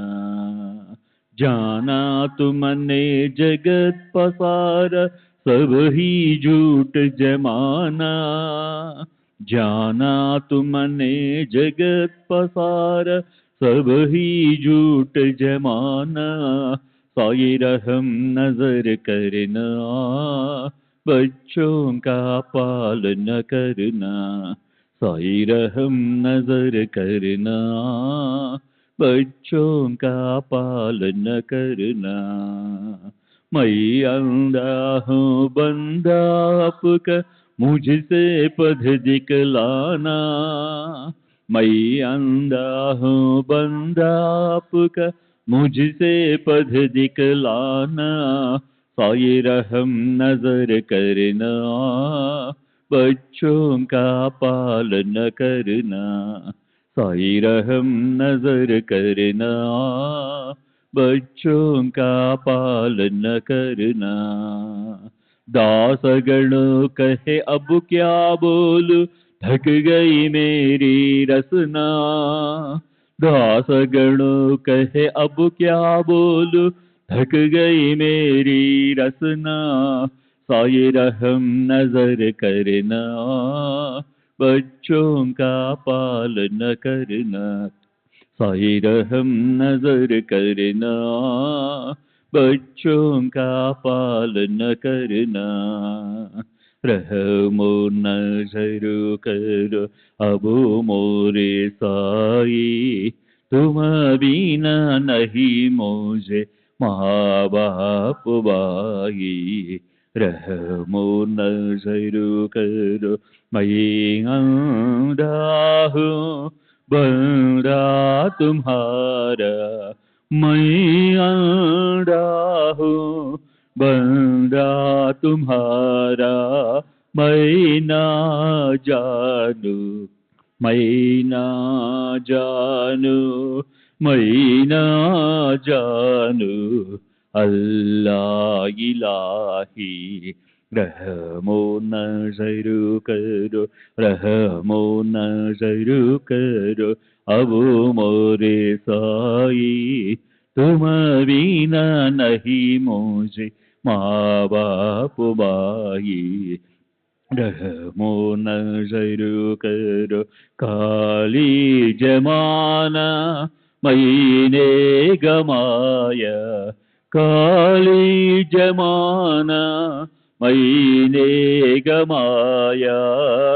Speaker 2: जाना तुमने जगत पसारा, सब ही झूठ जमाना। जाना तुमने जगत पसारा, सब ही झूठ जमाना। साई रहम नजर करना, बच्चों का पालन करना। साई रहम नजर करना, बच्चों का पालन करना। मैं अंधा हूँ बंदा आपका, मुझसे पथ दिखलाना। मैं अंधा हूँ बंदा आपका, मुझसे पथ दिखलाना। साई रहम नजर करना, बच्चों का पालन करना। साई रहम नजर करना, बच्चों का पालन करना। दास गणों कहे अब क्या बोलूं, थक गई मेरी रसना। दास गणों कहे अब क्या बोलूं, थक गई मेरी रसना। साई रहम नजर करना, बच्चों का पालन करना। साई रहम नजर करना, बच्चों का पालन करना। रहमो नजर करो अब मोरे साई, तुम बिना नहीं मुझे माँ बाप भाई। रहमो नजर करो मैं अंधा हूँ बंदा तुम्हारा। मैं अंधा हूँ बंदा तुम्हारा। मैं ना जानू, मैं ना जानू, मैं ना जानू अल्लाह इलाही। रहमो नजर करो, रहमो नजर करो अब मोरे साई। तुम बिना नहीं मुझे माँ बाप भाई। रहमो नजर करो काली जमाना, मैंने गमाया। काली जमाना मैंने गमाया।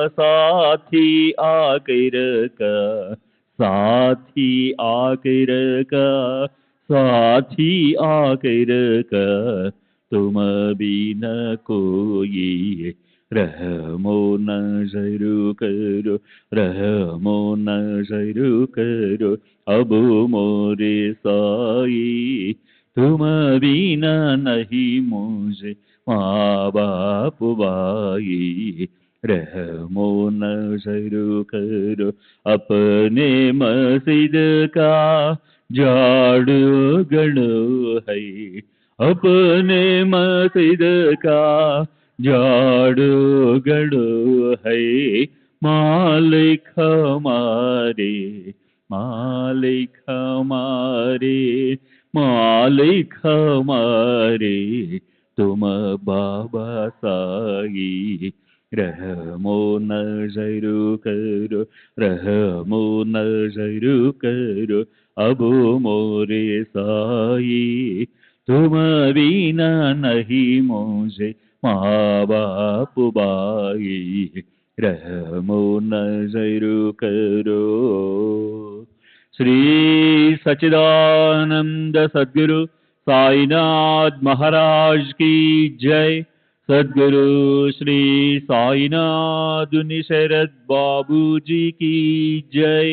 Speaker 2: साथी आकर का, साथी आकर का, साथी आकर का तुम बिना कोई। रहमो नजर करो, रहमो नजर करो अब मोरे साई। तुम बिना नहीं मुझे माँ बाप भाई। रहमो नजर करो अपने मस्जिद का झाड़ू गणो है। अपने मस्जिद का झाड़ू गणो है। मालिक हमारे, मालिक हमारे, मालिक हमारे तुम बाबा साई। रहमो नजर करो, रहमो नजर करो अब मोरे साई। तुम बिना नहीं मुझे माँ बाप भाई। रहमो नजर करो। श्री सच्चिदानंद सद्गुरु साईनाथ महाराज की जय। सद्गुरु श्री साईनाथ शरद बाबू जी की जय।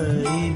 Speaker 8: సాయి